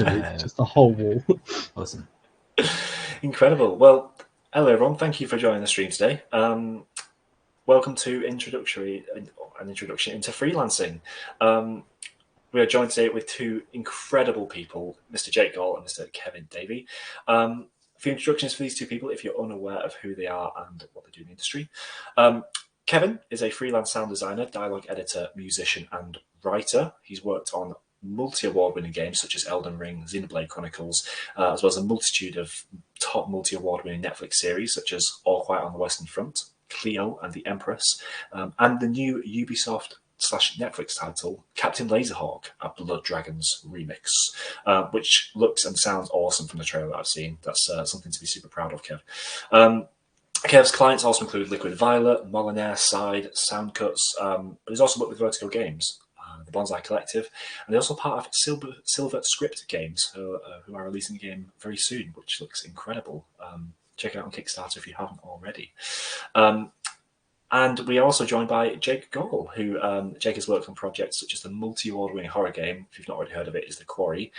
just a whole wall. Awesome. Incredible. Well, hello everyone. Thank you for joining the stream today. Welcome to an introduction into freelancing. We are joined today with two incredible people, Mr. Jake Gaule and Mr. Kevin Davey. A few introductions for these two people if you're unaware of who they are and what they do in the industry. Kevin is a freelance sound designer, dialogue editor, musician, and writer. He's worked on multi-award-winning games such as Elden Ring, Xenoblade Chronicles, as well as a multitude of top multi-award-winning Netflix series such as All Quiet on the Western Front, Cleo and the Empress, and the new Ubisoft/Netflix title, Captain Laserhawk, a Blood Dragons remix, which looks and sounds awesome from the trailer that I've seen. That's something to be super proud of, Kev. Kev's clients also include Liquid Violet, Molyneux, Side, Soundcuts, but he's also worked with Vertigo Games, the Bonsai Collective, and they're also part of Silver Script Games, who are releasing a game very soon, which looks incredible. Check it out on Kickstarter if you haven't already. And we are also joined by Jake Gaule, who Jake has worked on projects such as the multi-award-winning horror game, if you've not already heard of it, is The Quarry,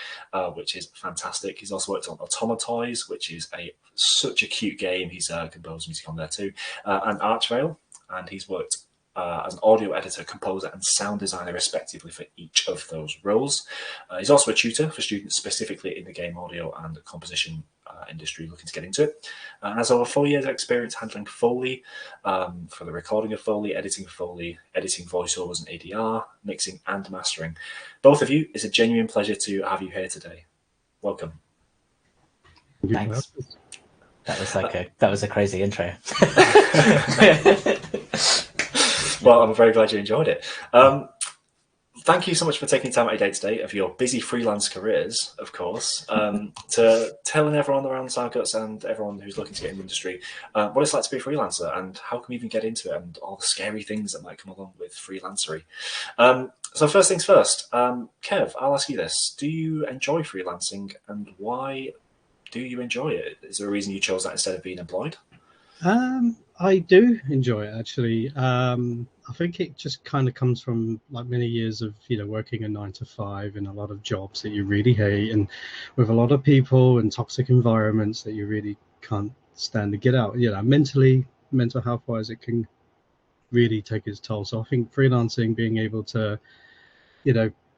which is fantastic. He's also worked on Automatoys, which is such a cute game. He's composed music on there too, and Archvale, and he's worked as an audio editor, composer, and sound designer, respectively, for each of those roles. He's also a tutor for students specifically in the game audio and composition industry looking to get into it. And has over 4 years of experience handling Foley, for the recording of Foley, editing voiceovers and ADR, mixing and mastering. Both of you, it's a genuine pleasure to have you here today. Welcome. Thanks. That was a crazy intro. Well, I'm very glad you enjoyed it. Thank you so much for taking time out of your day today, of your busy freelance careers, of course, to telling everyone around Soundcuts and everyone who's looking to get in the industry what it's like to be a freelancer and how can we even get into it and all the scary things that might come along with freelancery. So first things first, Kev, I'll ask you this. Do you enjoy freelancing and why do you enjoy it? Is there a reason you chose that instead of being employed? I do enjoy it, actually. I think it just kind of comes from like many years of, working a 9 to 5 in a lot of jobs that you really hate and with a lot of people and toxic environments that you really can't stand to get out. Mentally, mental health wise, it can really take its toll. So I think freelancing, being able to,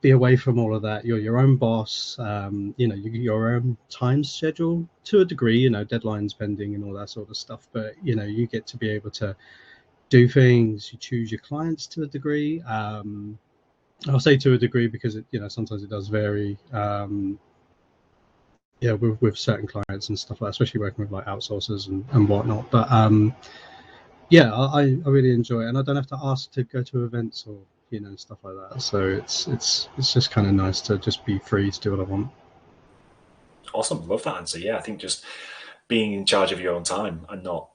be away from all of that, you're your own boss, your own time schedule to a degree, deadlines pending and all that sort of stuff, but you get to be able to do things, you choose your clients to a degree. I'll say to a degree because sometimes it does vary with certain clients and stuff like that, especially working with like outsourcers and whatnot, but I really enjoy it, and I don't have to ask to go to events or stuff like that. So it's just kind of nice to just be free to do what I want. Awesome, love that answer. Yeah, I think just being in charge of your own time and not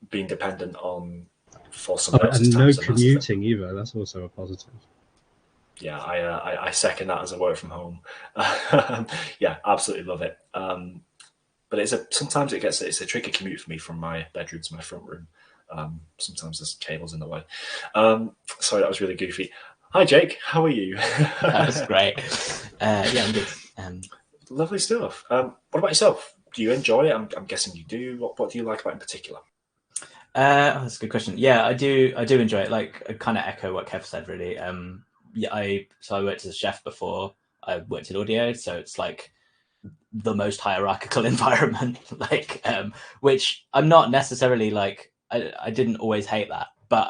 being dependent on for someone else's time. And no commuting either. That's also a positive. Yeah, I second that as a work from home. Yeah, absolutely love it. But sometimes it's a tricky commute for me from my bedroom to my front room. Sometimes there's cables in the way. Sorry, that was really goofy. Hi, Jake. How are you? That was great. Yeah, I'm good. Lovely stuff. What about yourself? Do you enjoy it? I'm guessing you do. What do you like about it in particular? That's a good question. Yeah, I do enjoy it. Like, I kind of echo what Kev said, really. I worked as a chef before. I worked in audio, so it's like the most hierarchical environment. Which I'm not necessarily like. I didn't always hate that, but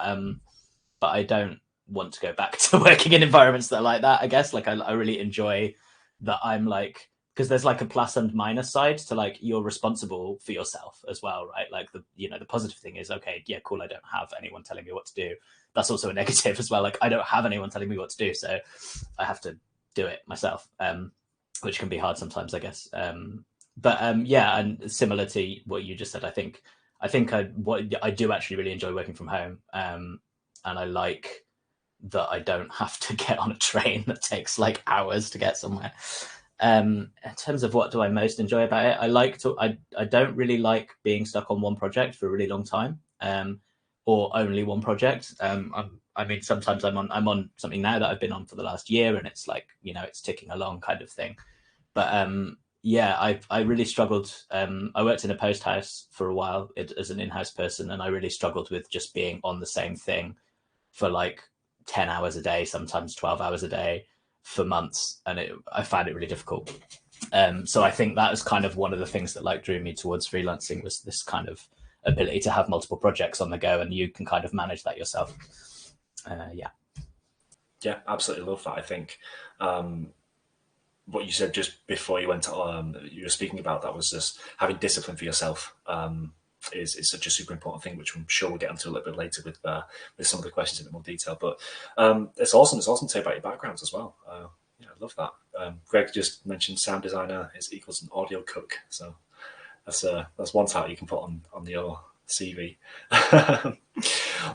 I don't want to go back to working in environments that are like that. I guess I really enjoy that I'm like, because there's like a plus and minus side to like you're responsible for yourself as well, right? Like the positive thing is, okay, yeah, cool, I don't have anyone telling me what to do. That's also a negative as well. Like I don't have anyone telling me what to do, so I have to do it myself, which can be hard sometimes, I guess. Yeah, and similar to what you just said, I think I do actually really enjoy working from home, and I like that I don't have to get on a train that takes like hours to get somewhere. In terms of what do I most enjoy about it, I don't really like being stuck on one project for a really long time, or only one project. I mean, sometimes I'm on something now that I've been on for the last year, and it's like, it's ticking along kind of thing. But yeah, I really struggled. I worked in a post house for a while as an in-house person, and I really struggled with just being on the same thing for like 10 hours a day, sometimes 12 hours a day for months. And I found it really difficult. So I think that was kind of one of the things that like drew me towards freelancing, was this kind of ability to have multiple projects on the go, and you can kind of manage that yourself. Yeah, absolutely love that. I think what you said just before you went to, you were speaking about, that was just having discipline for yourself. Is such a super important thing, which I'm sure we'll get into a little bit later with some of the questions in a bit more detail. But it's awesome. It's awesome to hear about your backgrounds as well. Yeah, I love that. Greg just mentioned sound designer is equals an audio cook, so that's one title you can put on your CV.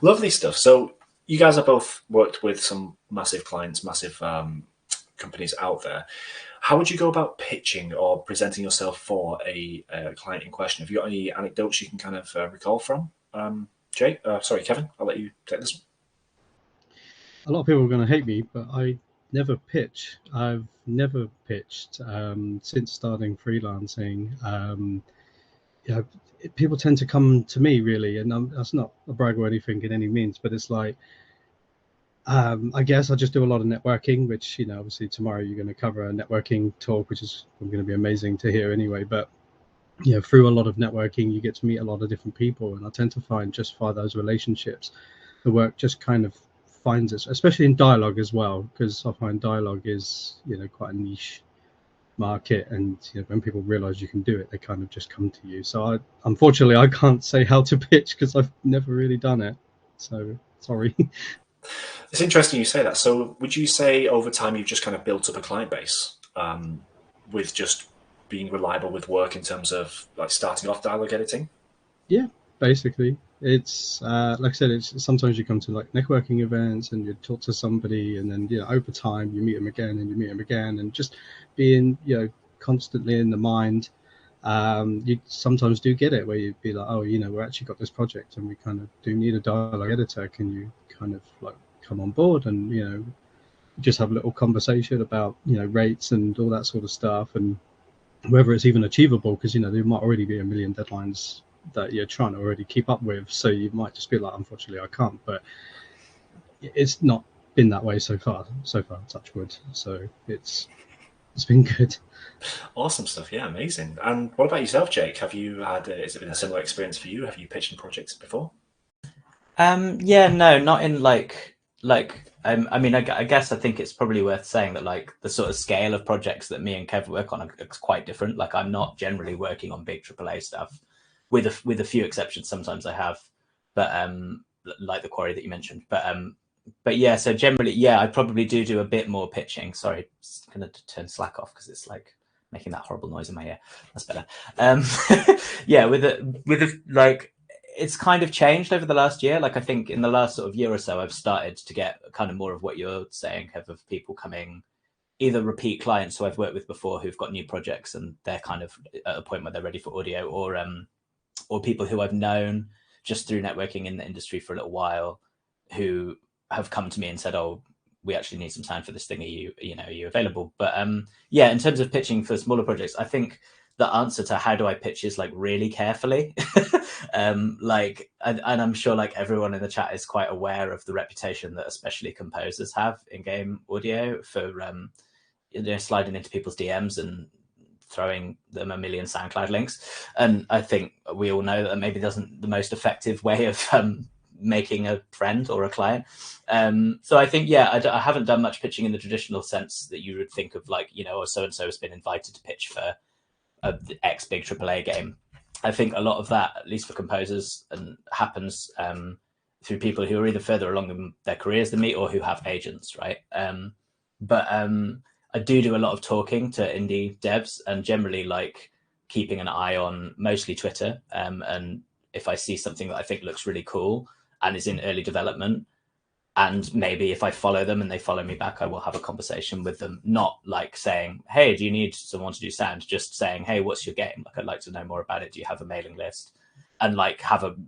Lovely stuff. So you guys have both worked with some massive clients, massive companies out there. How would you go about pitching or presenting yourself for a client in question? Have you got any anecdotes you can kind of recall from? Kevin, I'll let you take this one. A lot of people are going to hate me, but I never pitch. I've never pitched since starting freelancing. Yeah, people tend to come to me really, and that's not a brag or anything in any means, but it's like, I guess I just do a lot of networking, which, obviously tomorrow you're going to cover a networking talk, which is going to be amazing to hear anyway. But, through a lot of networking, you get to meet a lot of different people. And I tend to find just via those relationships, the work just kind of finds it, especially in dialogue as well, because I find dialogue is, quite a niche market. And when people realize you can do it, they kind of just come to you. So unfortunately, I can't say how to pitch because I've never really done it. So sorry. It's interesting you say that. So would you say over time you've just kind of built up a client base with just being reliable with work in terms of like starting off dialogue editing? Yeah, basically. It's like I said, it's sometimes you come to like networking events and you talk to somebody, and then over time you meet them again and you meet them again, and just being constantly in the mind. You sometimes do get it where you'd be like, oh, we actually got this project and we kind of do need a dialogue editor. Can you kind of like come on board and just have a little conversation about rates and all that sort of stuff, and whether it's even achievable, because there might already be a million deadlines that you're trying to already keep up with, so you might just be like, unfortunately I can't. But it's not been that way so far, touch wood. So it's been good. Awesome stuff. Yeah, amazing. And what about yourself, Jake? Have you had has it been a similar experience for you? Have you pitched in projects before? Yeah, no, not in I mean, I guess I think it's probably worth saying that like the sort of scale of projects that me and Kev work on are quite different. Like I'm not generally working on big AAA stuff, with a few exceptions. Sometimes I have, but like the quarry that you mentioned. But yeah, so generally, yeah, I probably do a bit more pitching. Sorry, I'm gonna turn Slack off because it's like making that horrible noise in my ear. That's better. Yeah, with like, it's kind of changed over the last year. Like I think in the last sort of year or so, I've started to get kind of more of what you're saying, Kev, of people coming, either repeat clients who I've worked with before who've got new projects and they're kind of at a point where they're ready for audio, or people who I've known just through networking in the industry for a little while who have come to me and said, oh, we actually need some time for this thing. Are you available? But yeah, in terms of pitching for smaller projects, I think the answer to how do I pitch is like really carefully. And I'm sure like everyone in the chat is quite aware of the reputation that especially composers have in game audio for sliding into people's DMs and throwing them a million SoundCloud links. And I think we all know that maybe isn't the most effective way of making a friend or a client. So I think, yeah, I haven't done much pitching in the traditional sense that you would think of, like, or so-and-so has been invited to pitch for a X big AAA game. I think a lot of that, at least for composers, happens through people who are either further along in their careers than me or who have agents, right? But I do a lot of talking to indie devs, and generally like keeping an eye on mostly Twitter. And if I see something that I think looks really cool and is in early development, and maybe if I follow them and they follow me back, I will have a conversation with them. Not like saying, hey, do you need someone to do sound? Just saying, hey, what's your game? Like, I'd like to know more about it. Do you have a mailing list? And like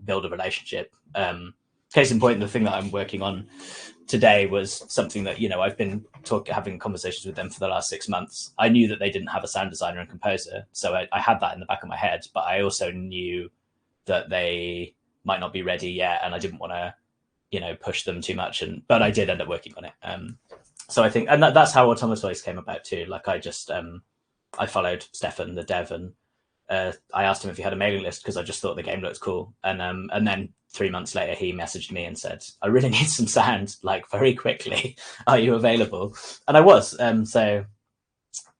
build a relationship. case in point, the thing that I'm working on today was something that, you know, I've been having conversations with them for the last 6 months. I knew that they didn't have a sound designer and composer, so I had that in the back of my head, but I also knew that they might not be ready yet, and I didn't want to, you know, push them too much. But I did end up working on it. So I think, and that's how Autonomous Voice came about too. Like I just I followed Stefan, the dev, and I asked him if he had a mailing list because I just thought the game looked cool. And then 3 months later, he messaged me and said, "I really need some sound, like very quickly. Are you available?" And I was. So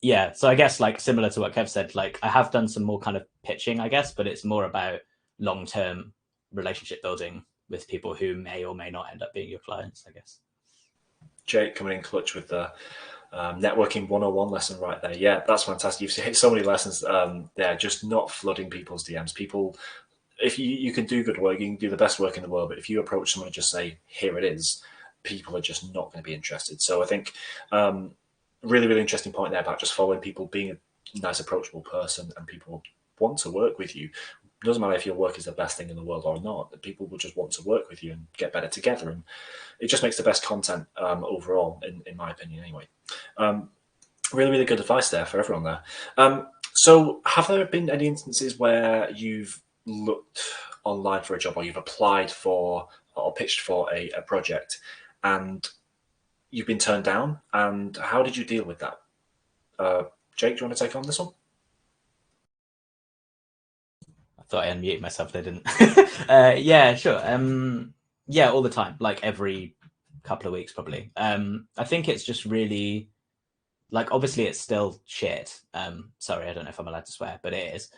yeah. So I guess like similar to what Kev said, like I have done some more kind of pitching, I guess, but it's more about long-term relationship building with people who may or may not end up being your clients, I guess. Jake coming in clutch with the networking 101 lesson right there. Yeah, that's fantastic. You've hit so many lessons there, just not flooding people's DMs. People, if you can do good work, you can do the best work in the world, but if you approach someone and just say, here it is, people are just not going to be interested. So I think really, really interesting point there about just following people, being a nice, approachable person, and people want to work with you. It doesn't matter if your work is the best thing in the world or not. People will just want to work with you and get better together. And it just makes the best content overall, in my opinion, anyway. Really, really good advice there for everyone there. So have there been any instances where you've looked online for a job, or you've applied for or pitched for a project and you've been turned down? And how did you deal with that? Jake, do you want to take on this one? I thought I unmuted myself, they didn't. Yeah, sure. Yeah, all the time, like every couple of weeks, probably. I think it's just really, like, obviously it's still shit. Sorry, I don't know if I'm allowed to swear, but it is.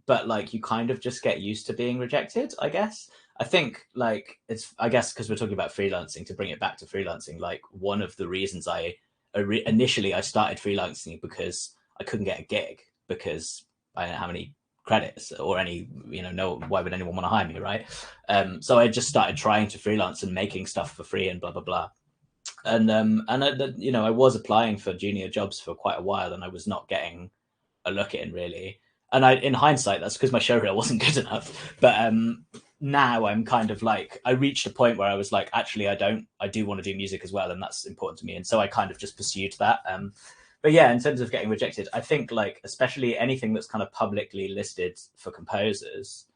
But like you kind of just get used to being rejected, I guess. I think like I guess because we're talking about freelancing, to bring it back to freelancing, like one of the reasons initially I started freelancing because I couldn't get a gig because I didn't have any credits or any, you know, no, why would anyone want to hire me, right? So I just started trying to freelance and making stuff for free and blah blah blah. And you know, I was applying for junior jobs for quite a while and I was not getting a look in really. And in hindsight, that's because my showreel wasn't good enough. But now I'm kind of like, I reached a point where I was like, actually, I do want to do music as well, and that's important to me. And so I kind of just pursued that. But yeah, in terms of getting rejected, I think like especially anything that's kind of publicly listed for composers,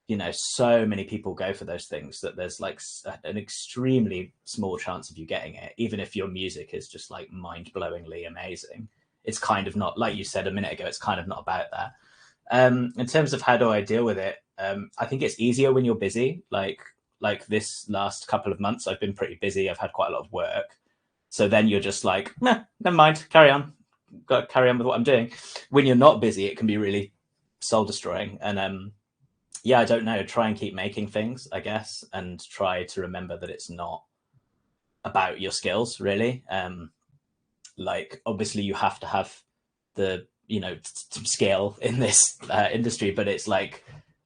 you know, so many people go for those things that there's like an extremely small chance of you getting it, even if your music is just like mind-blowingly amazing. It's kind of not, like you said a minute ago, it's kind of not about that. In terms of how do I deal with it, I think it's easier when you're busy. Like this last couple of months, I've been pretty busy. I've had quite a lot of work. So then you're just like, nah, never mind, carry on. Got to carry on with what I'm doing. When you're not busy, it can be really soul destroying. And yeah, I don't know. Try and keep making things, I guess, and try to remember that it's not about your skills, really. Like, obviously, you have to have the, you know, some skill in this industry, but it's like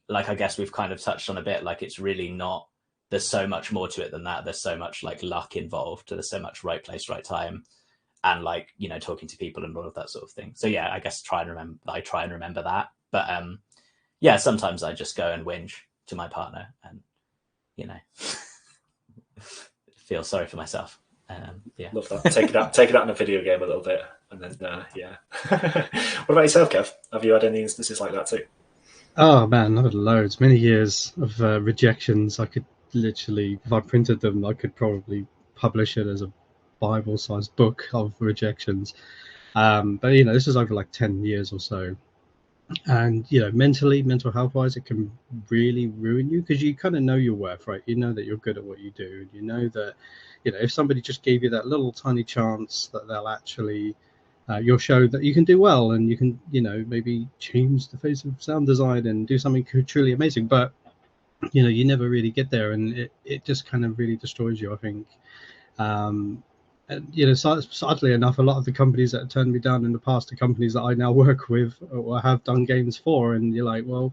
I guess we've kind of touched on a bit, like, it's really not, there's so much more to it than that. There's so much, like, luck involved. There's so much right place, right time, and, like, you know, talking to people and all of that sort of thing. So, yeah, I guess I try and remember that. But, yeah, sometimes I just go and whinge to my partner and, you know, feel sorry for myself. Yeah, love that. Take it out in a video game a little bit, and then yeah. What about yourself, Kev? Have you had any instances like that too? Oh man, I've had loads. Many years of rejections. I could literally, if I printed them, I could probably publish it as a Bible-sized book of rejections. But you know, this is over like 10 years or so. And you know, mental health wise, it can really ruin you because you kind of know your worth, right? You know that you're good at what you do, and you know that, you know, if somebody just gave you that little tiny chance that they'll actually you'll show that you can do well, and you can, you know, maybe change the face of sound design and do something truly amazing. But you know, you never really get there, and it just kind of really destroys you, I think. And you know, sadly enough, a lot of the companies that turned me down in the past are companies that I now work with or have done games for. And you're like, well,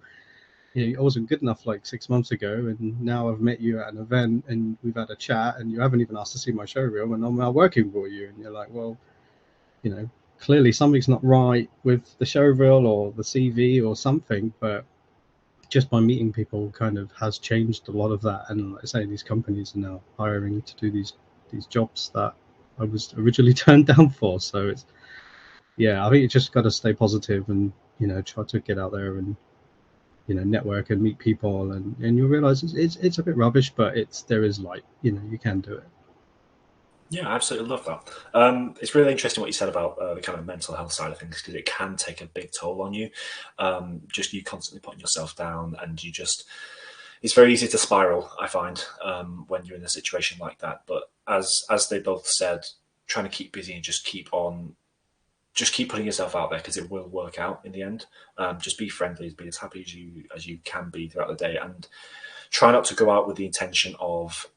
you know, I wasn't good enough like 6 months ago, and now I've met you at an event and we've had a chat, and you haven't even asked to see my showreel, and I'm now working for you. And you're like, well, you know, clearly something's not right with the showreel or the CV or something. But just by meeting people kind of has changed a lot of that. And like I say, these companies are now hiring to do these jobs that I was originally turned down for. So it's, yeah, I think you just got to stay positive and, you know, try to get out there and, you know, network and meet people, and you'll realize it's a bit rubbish, but there is light, you know, you can do it. Yeah, I absolutely love that. It's really interesting what you said about the kind of mental health side of things, because it can take a big toll on you. Just you constantly putting yourself down, and it's very easy to spiral, I find, when you're in a situation like that. But as they both said, trying to keep busy and just keep putting yourself out there, because it will work out in the end. Just be friendly, be as happy as you can be throughout the day, and try not to go out with the intention of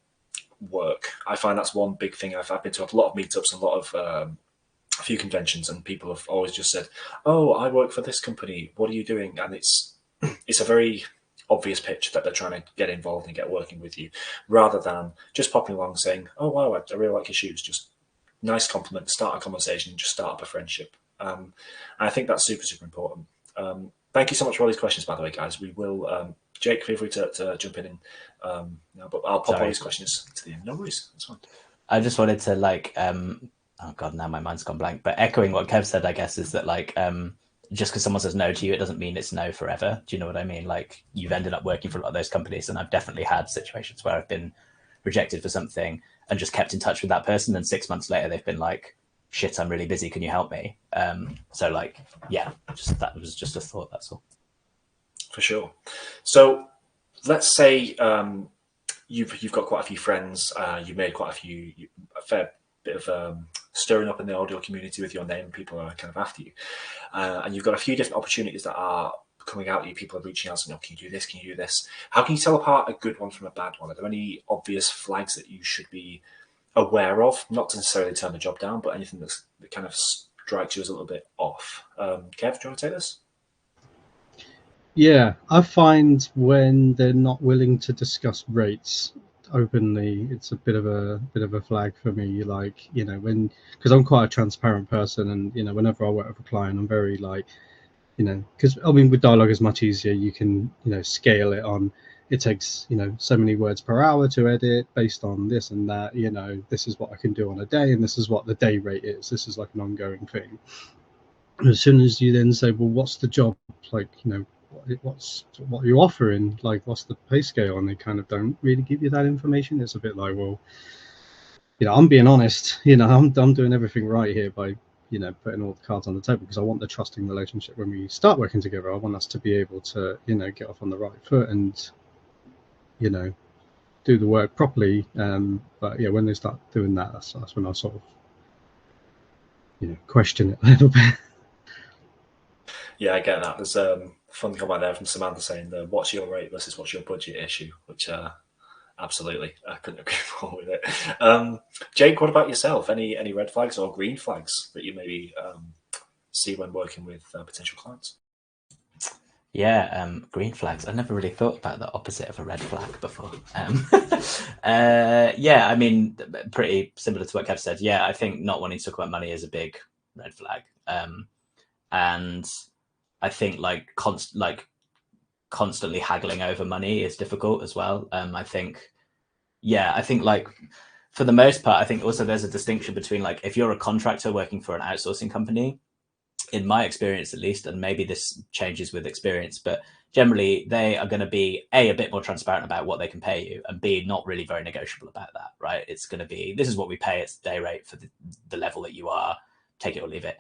work. I find that's one big thing. I've been to a lot of meetups, a few conventions, and people have always just said, "Oh, I work for this company. What are you doing?" And it's a very obvious pitch that they're trying to get involved and get working with you, rather than just popping along saying, "Oh wow, I really like your shoes." Just nice compliment, start a conversation, just start up a friendship. And I think that's super, super important. Thank you so much for all these questions, by the way, guys. We will, Jake, feel free to jump in, but I'll pop all these questions to the end. No worries, that's fine. I just wanted to oh god, now my mind's gone blank. But echoing what Kev said, I guess, is that just because someone says no to you, it doesn't mean it's no forever. Do you know what I mean? Like, you've ended up working for a lot of those companies, and I've definitely had situations where I've been rejected for something and just kept in touch with that person, and 6 months later they've been like, shit, I'm really busy, can you help me? So that was just a thought, that's all. For sure. So let's say you've got quite a few friends, you've made quite a fair bit of stirring up in the audio community with your name, people are kind of after you, and you've got a few different opportunities that are coming out to you. People are reaching out saying, "Oh, can you do this? Can you do this?" How can you tell apart a good one from a bad one? Are there any obvious flags that you should be aware of? Not to necessarily turn the job down, but anything that kind of strikes you as a little bit off. Kev, do you want to take this? Yeah, I find when they're not willing to discuss rates openly, it's a bit of a flag for me. Like, you know, because I'm quite a transparent person, and you know, whenever I work with a client, I'm very like, you know, because I mean, with dialogue is much easier. You can, you know, scale it on. It takes, you know, so many words per hour to edit based on this and that. You know, this is what I can do on a day, and this is what the day rate is. This is like an ongoing thing. And as soon as you then say, well, what's the job? Like, you know, what are you offering? Like, what's the pay scale? And they kind of don't really give you that information. It's a bit like, well, you know, I'm being honest. You know, I'm doing everything right here by, you know, putting all the cards on the table, because I want the trusting relationship when we start working together. I want us to be able to, you know, get off on the right foot and, you know, do the work properly. But yeah, when they start doing that, that's when I sort of, you know, question it a little bit. Yeah, I get that. There's a fun comment there from Samantha saying, "What's your rate versus what's your budget issue?" Which absolutely, I couldn't agree more with it. Jake, what about yourself? Any red flags or green flags that you maybe see when working with potential clients? Yeah, green flags. I never really thought about the opposite of a red flag before. Yeah, I mean, pretty similar to what Kev said. Yeah, I think not wanting to talk about money is a big red flag. And I think constantly haggling over money is difficult as well. I think like, for the most part, I think also there's a distinction between, like, if you're a contractor working for an outsourcing company, in my experience at least, and maybe this changes with experience, but generally they are going to be a bit more transparent about what they can pay you, and B, not really very negotiable about that, right? It's going to be, this is what we pay, it's day rate for the level that you are, take it or leave it.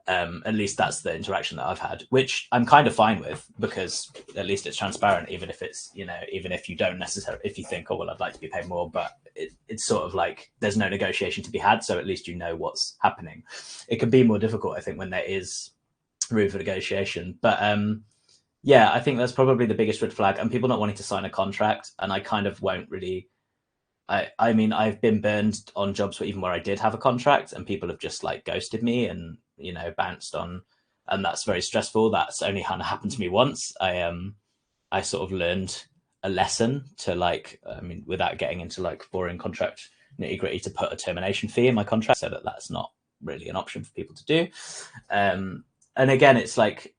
At least that's the interaction that I've had, which I'm kind of fine with, because at least it's transparent, even if it's, you know, even if you don't necessarily, if you think, oh, well, I'd like to be paid more, but it's sort of like there's no negotiation to be had. So at least you know what's happening. It can be more difficult, I think, when there is room for negotiation. But yeah, I think that's probably the biggest red flag, and people not wanting to sign a contract. And I kind of won't really, I mean, I've been burned on jobs where I did have a contract and people have just like ghosted me and, you know, bounced on, and that's very stressful. That's only kind of happened to me once. I sort of learned a lesson to, like, I mean, without getting into like boring contract nitty gritty, to put a termination fee in my contract so that that's not really an option for people to do. And again, it's like,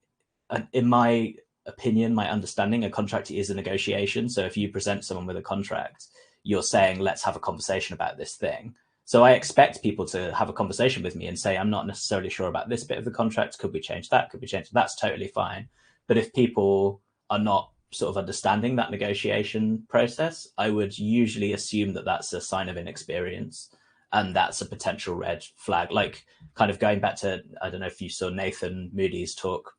in my opinion, my understanding, a contract is a negotiation. So if you present someone with a contract, you're saying, let's have a conversation about this thing. So I expect people to have a conversation with me and say, I'm not necessarily sure about this bit of the contract. Could we change that? Could we change? That's totally fine. But if people are not sort of understanding that negotiation process, I would usually assume that that's a sign of inexperience, and that's a potential red flag. Like, kind of going back to, I don't know if you saw Nathan Moody's talk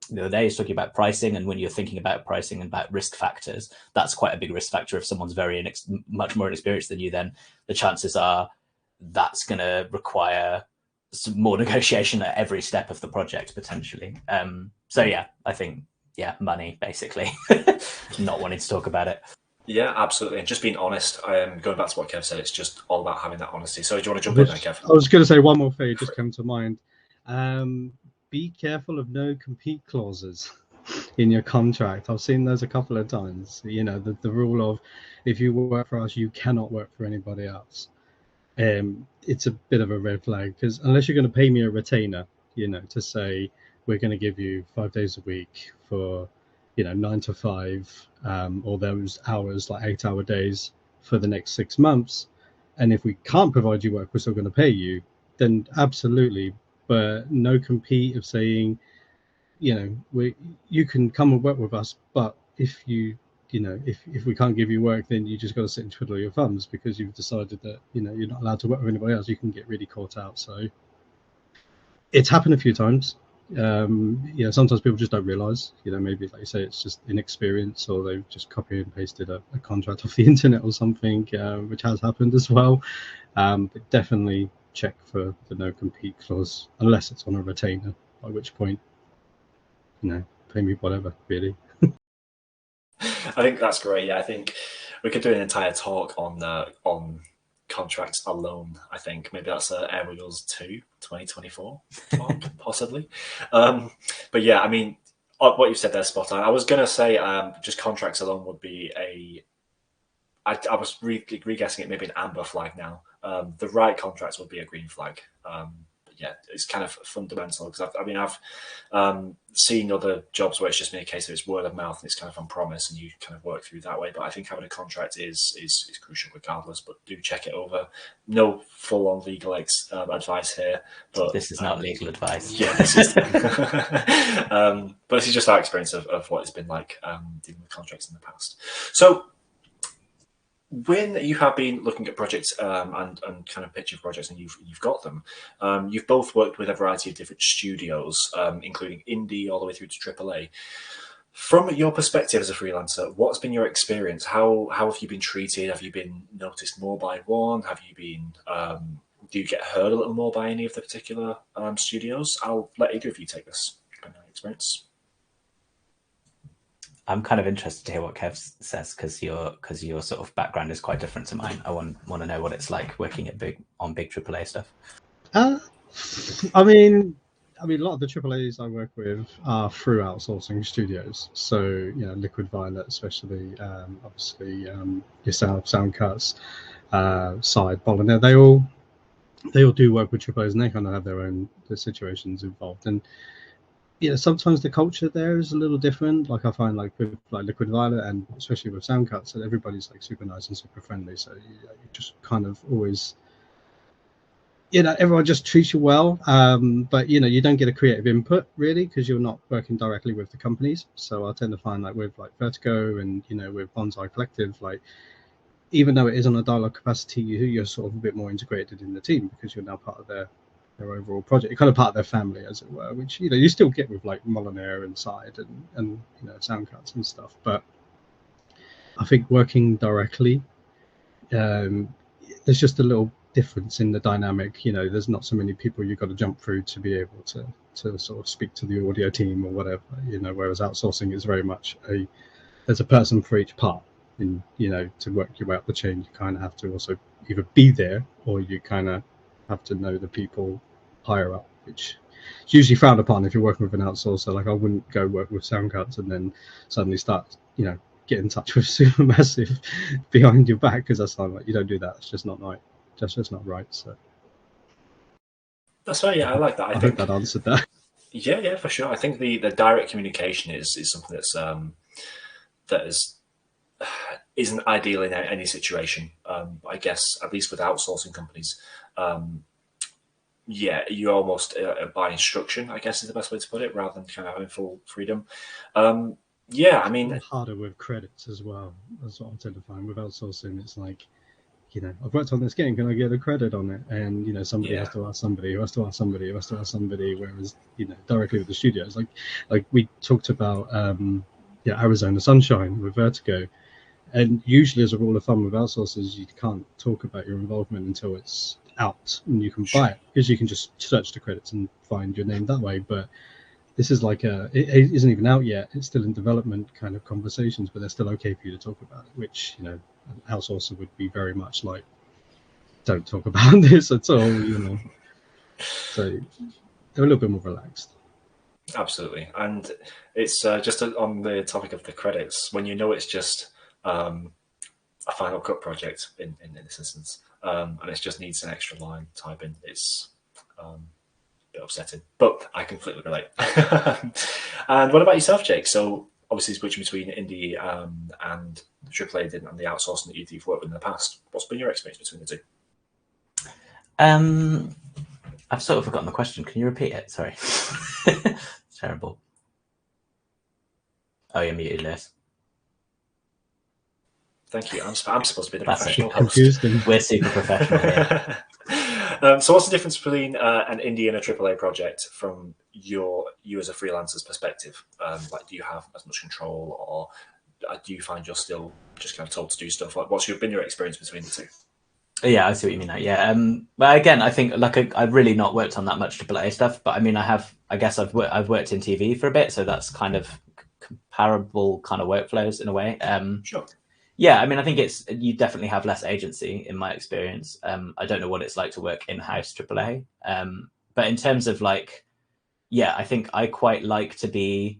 the other day, he's talking about pricing, and when you're thinking about pricing and about risk factors, that's quite a big risk factor. If someone's much more inexperienced than you, then the chances are that's going to require some more negotiation at every step of the project, potentially. So yeah, I think, money, basically. Not wanting to talk about it. Yeah, absolutely. And just being honest, going back to what Kev said, it's just all about having that honesty. So do you want to jump in there, Kev? I was going to say one more thing, just came to mind. Be careful of no compete clauses in your contract. I've seen those a couple of times. You know, the rule of, if you work for us, you cannot work for anybody else. It's a bit of a red flag, because unless you're going to pay me a retainer, you know, to say we're going to give you 5 days a week for, 9 to 5, or those hours, like 8-hour days for the next 6 months. And if we can't provide you work, we're still going to pay you, then absolutely. But no compete of saying, you can come and work with us, but if if we can't give you work, then you just got to sit and twiddle your thumbs because you've decided that, you're not allowed to work with anybody else. You can get really caught out. So it's happened a few times. Sometimes people just don't realize, maybe, like you say, it's just inexperience, or they've just copied and pasted a contract off the internet or something, which has happened as well. But definitely check for the no compete clause, unless it's on a retainer, by which point, pay me whatever, really. I think that's great. Yeah, I think we could do an entire talk on contracts alone. I think maybe that's Airwiggles 2 2024 talk, possibly. But yeah, I mean, what you've said there, spot on. I was going to say just contracts alone would be I was re-guessing it, maybe an amber flag now. The right contracts would be a green flag. But yeah, it's kind of fundamental, because I've seen other jobs where it's just been a case of it's word of mouth and it's kind of on promise and you kind of work through that way. But I think having a contract is crucial regardless, but do check it over. No full-on legal advice here. But this is not legal advice. Yeah, this is. But this is just our experience of what it's been like dealing with contracts in the past. So, when you have been looking at projects and kind of pitching projects, and you've got them, you've both worked with a variety of different studios, including indie all the way through to AAA. From your perspective as a freelancer, what's been your experience? How have you been treated? Have you been noticed more by one? Have you been do you get heard a little more by any of the particular studios? I'll let either of you take this experience. I'm kind of interested to hear what Kev says, because your sort of background is quite different to mine. I want to know what it's like working on big AAA stuff. I mean, a lot of the AAAs I work with are through outsourcing studios. So, Liquid Violet, especially, obviously, yourself, Soundcuts, Side, Boliner, they all do work with AAAs, and they kind of have their situations involved. And sometimes the culture there is a little different. Like I find, like with Liquid Violet, and especially with Soundcuts, that everybody's like super nice and super friendly. So you just kind of always, everyone just treats you well. But you don't get a creative input really, because you're not working directly with the companies. So I tend to find, like with Vertigo and with Bonsai Collective, like even though it is on a dialogue capacity, you're sort of a bit more integrated in the team because you're now part of their overall project. You're kind of part of their family, as it were, which you still get with like Molyneux and Side and Soundcuts and stuff. But I think working directly, there's just a little difference in the dynamic. There's not so many people you've got to jump through to be able to sort of speak to the audio team or whatever. Whereas outsourcing is very much there's a person for each part. And to work you out the chain, you kind of have to also either be there, or you kind of have to know the people higher up, which is usually frowned upon if you're working with an outsourcer. Like I wouldn't go work with Soundcuts and then suddenly start, get in touch with Supermassive behind your back, because that's like, you don't do that. It's just not right. That's just not right. So that's right. Yeah, I like that. I think that answered that. Yeah, for sure. I think the direct communication is something that isn't ideal in any situation. I guess at least with outsourcing companies, you almost by instruction, I guess is the best way to put it, rather than kind of having full freedom. I mean, harder with credits as well. That's what I tend to find with outsourcing. It's like, I've worked on this game. Can I get a credit on it? And somebody has to ask somebody, who has to ask somebody, who has to ask somebody. Whereas directly with the studios, like we talked about, Arizona Sunshine with Vertigo, and usually as a rule of thumb with outsourcers, you can't talk about your involvement until it's out and you can buy it, because you can just search the credits and find your name that way. But this is like it isn't even out yet. It's still in development kind of conversations, but they're still okay for you to talk about it, which, an outsourcer would be very much like, don't talk about this at all, So they're a little bit more relaxed. Absolutely. And it's just on the topic of the credits, when it's just a Final Cut project in this instance, and it just needs an extra line typing, it's bit upsetting, but I completely relate. And what about yourself, Jake? So obviously switching between indie and AAA and the outsourcing that you've worked with in the past, what's been your experience between the two? I've sort of forgotten the question. Can you repeat it? Sorry. It's terrible. Oh, you're muted, Liz. Thank you. I'm supposed to be the professional host. We're super professional here. So what's the difference between an indie and a AAA project from you as a freelancer's perspective? Do you have as much control, or do you find you're still just kind of told to do stuff? Like, what's been your experience between the two? Yeah, I see what you mean now. Yeah. Well, again, I think I've really not worked on that much AAA stuff, but I mean, I've worked in TV for a bit, so that's kind of comparable kind of workflows in a way. Sure. Yeah, I mean, I think you definitely have less agency in my experience. I don't know what it's like to work in-house AAA, but in terms of I think I quite like to be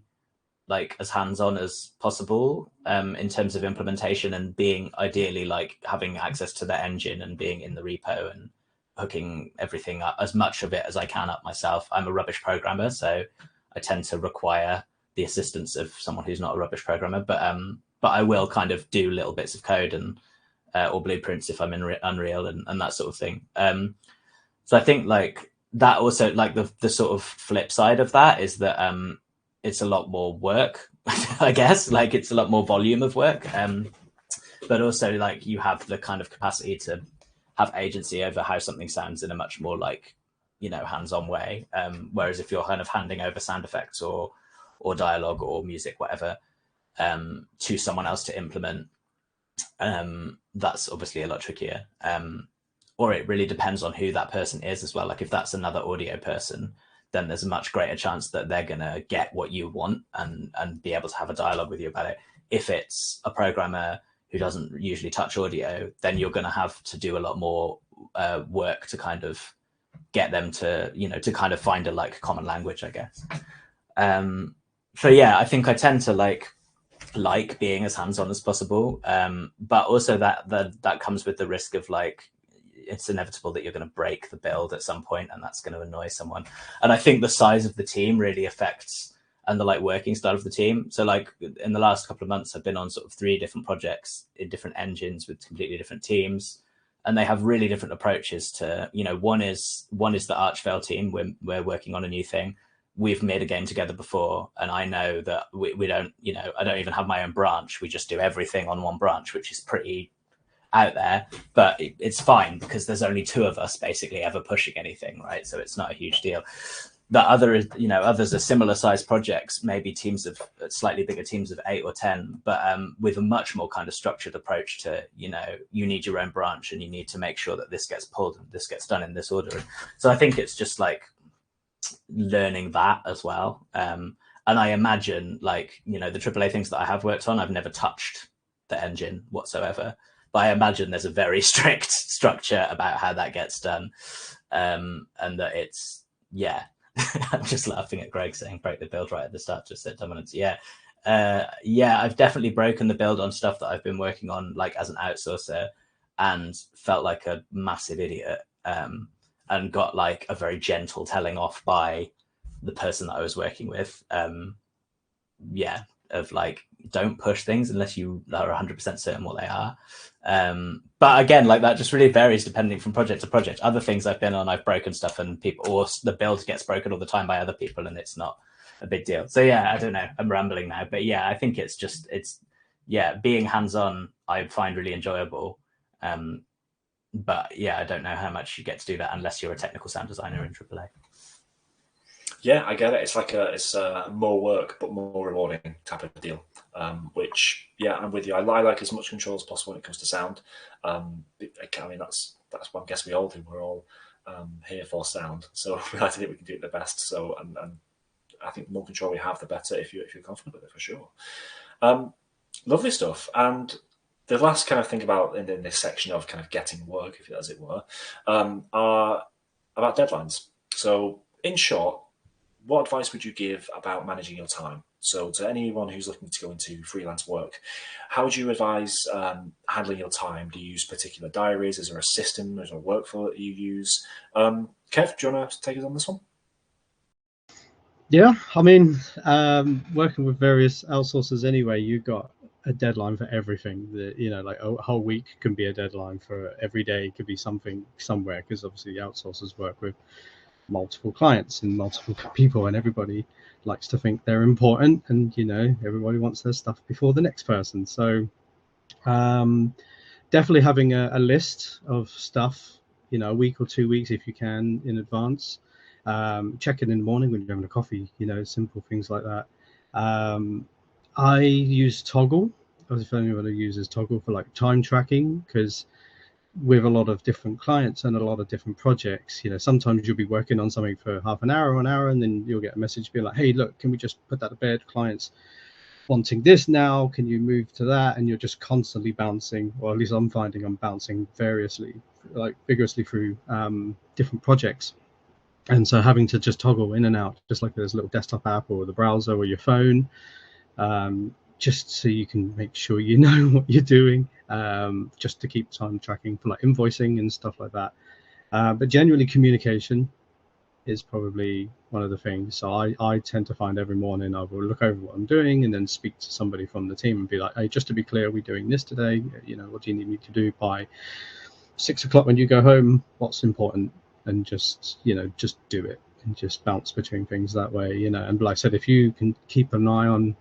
as hands-on as possible in terms of implementation, and being ideally having access to the engine and being in the repo and hooking everything up, as much of it as I can up myself. I'm a rubbish programmer, so I tend to require the assistance of someone who's not a rubbish programmer, but I will kind of do little bits of code and or blueprints if I'm in Unreal and that sort of thing. So I think that also, the sort of flip side of that is that it's a lot more work, I guess. It's a lot more volume of work, but also you have the kind of capacity to have agency over how something sounds in a much more hands-on way. Whereas if you're kind of handing over sound effects or dialogue or music, whatever, to someone else to implement, that's obviously a lot trickier. Or it really depends on who that person is as well. If that's another audio person, then there's a much greater chance that they're going to get what you want and be able to have a dialogue with you about it. If it's a programmer who doesn't usually touch audio, then you're going to have to do a lot more work to kind of get them to, to kind of find a common language, I guess. So yeah, I think I tend to like being as hands-on as possible, but also that comes with the risk of it's inevitable that you're going to break the build at some point, and that's going to annoy someone. And I think the size of the team really affects, and the working style of the team. So in the last couple of months, I've been on sort of 3 different projects in different engines with completely different teams, and they have really different approaches to, one is the Archvale team. We're working on a new thing. We've made a game together before, and I know that we don't, I don't even have my own branch. We just do everything on one branch, which is pretty out there, but it's fine because there's only 2 of us basically ever pushing anything, right? So it's not a huge deal. The other is, others are similar sized projects, maybe teams of slightly bigger teams of 8 or 10, but with a much more kind of structured approach to, you need your own branch and you need to make sure that this gets pulled and this gets done in this order. So I think it's just learning that as well. And I imagine the AAA things that I have worked on, I've never touched the engine whatsoever. But I imagine there's a very strict structure about how that gets done. And that it's, I'm just laughing at Greg saying break the build right at the start, just said dominance. I've definitely broken the build on stuff that I've been working on as an outsourcer, and felt like a massive idiot, and got a very gentle telling off by the person that I was working with. Yeah, of like, don't push things unless you are 100% certain what they are. But again, like that just really varies depending from project to project. Other things I've been on, I've broken stuff, and people, or the build gets broken all the time by other people, and it's not a big deal. So yeah, I don't know, I'm rambling now, but yeah, I think it's being hands-on I find really enjoyable. But yeah, I don't know how much you get to do that unless you're a technical sound designer in AAA. Yeah, I get it. It's more work, but more rewarding type of deal. Which, yeah, I'm with you. I like as much control as possible when it comes to sound. I mean, that's what I guess we all do. We're all here for sound, so we like to think we can do it the best. So, and I think the more control we have, the better. If you're confident with it, for sure. Lovely stuff. And the last kind of thing about in this section of kind of getting work, as it were, are about deadlines. So, in short, what advice would you give about managing your time? So to anyone who's looking to go into freelance work, how would you advise handling your time? Do you use particular diaries? Is there a system? Is there a workflow that you use? Kev, do you want to take us on this one? Yeah, I mean, working with various outsourcers anyway, you've got a deadline for everything. Like a whole week can be a deadline for every day. Could be something somewhere, because obviously the outsourcers work with multiple clients and multiple people, and everybody likes to think they're important, and everybody wants their stuff before the next person. So definitely having a list of stuff, a week or 2 weeks if you can in advance. Check it in the morning when you're having a coffee, simple things like that. I use Toggle. I was the only one who uses Toggle for like time tracking, because with a lot of different clients and a lot of different projects, sometimes you'll be working on something for half an hour or an hour, and then you'll get a message being like, hey, look, can we just put that to bed? Clients wanting this now, can you move to that? And you're just constantly bouncing, or at least I'm finding I'm bouncing vigorously through different projects. And so having to just toggle in and out, just like there's a little desktop app or the browser or your phone, just so you can make sure you know what you're doing, just to keep time tracking for like invoicing and stuff like that. But generally, communication is probably one of the things. So I tend to find every morning I will look over what I'm doing and then speak to somebody from the team and be like, hey, just to be clear, we're doing this today. What do you need me to do by 6 o'clock when you go home? What's important? And just do it, and just bounce between things that way. And like I said, if you can keep an eye on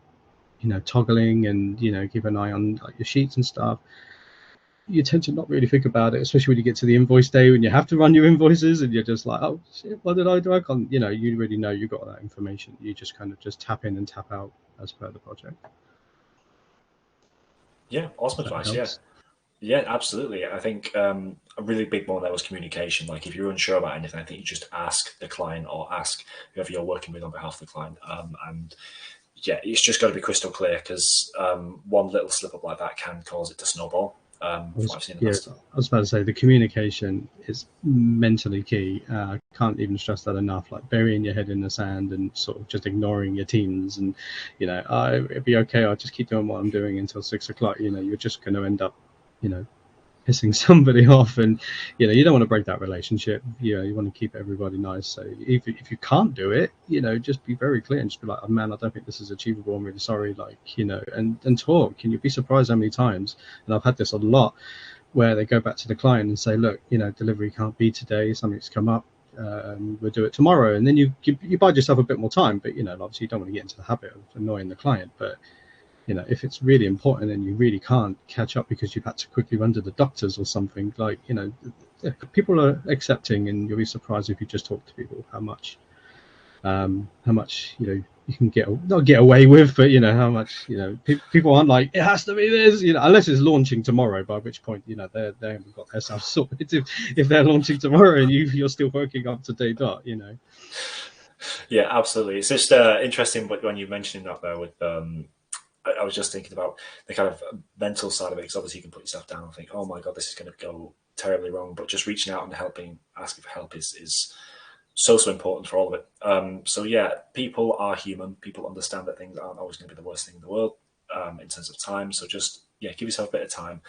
toggling and keep an eye on like your sheets and stuff, you tend to not really think about it, especially when you get to the invoice day when you have to run your invoices and you're just like, oh shit, what did I do? I can't, you really know you got that information. You just kind of just tap in and tap out as per the project. Yeah, awesome advice. Yeah, absolutely. I think a really big one there was communication. Like if you're unsure about anything, I think you just ask the client or ask whoever you're working with on behalf of the client. And yeah, it's just got to be crystal clear, because one little slip up like that can cause it to snowball. I was about to say the communication is mentally key. Can't even stress that enough. Like burying your head in the sand and sort of just ignoring your teams, and it'd be okay. I'll just keep doing what I'm doing until 6 o'clock. You're just going to end up, pissing somebody off, and you don't want to break that relationship. You want to keep everybody nice. So if you can't do it, just be very clear and just be like, oh man, I don't think this is achievable, I'm really sorry, and talk. And you'll be surprised how many times, and I've had this a lot, where they go back to the client and say, look, delivery can't be today, something's come up, we'll do it tomorrow. And then you buy yourself a bit more time, but obviously you don't want to get into the habit of annoying the client. But if it's really important and you really can't catch up because you've had to quickly run to the doctors or something, people are accepting, and you'll be surprised if you just talk to people how much you can not get away with, but how much people aren't like, it has to be this, unless it's launching tomorrow, by which point they haven't got themselves sorted. If they're launching tomorrow and you're still working up to date, Yeah, absolutely. It's just interesting when you mentioned that there with I was just thinking about the kind of mental side of it, because obviously you can put yourself down and think, oh my God, this is going to go terribly wrong. But just reaching out and asking for help is so important for all of it. So yeah, people are human. People understand that things aren't always going to be the worst thing in the world in terms of time. So just, give yourself a bit of time.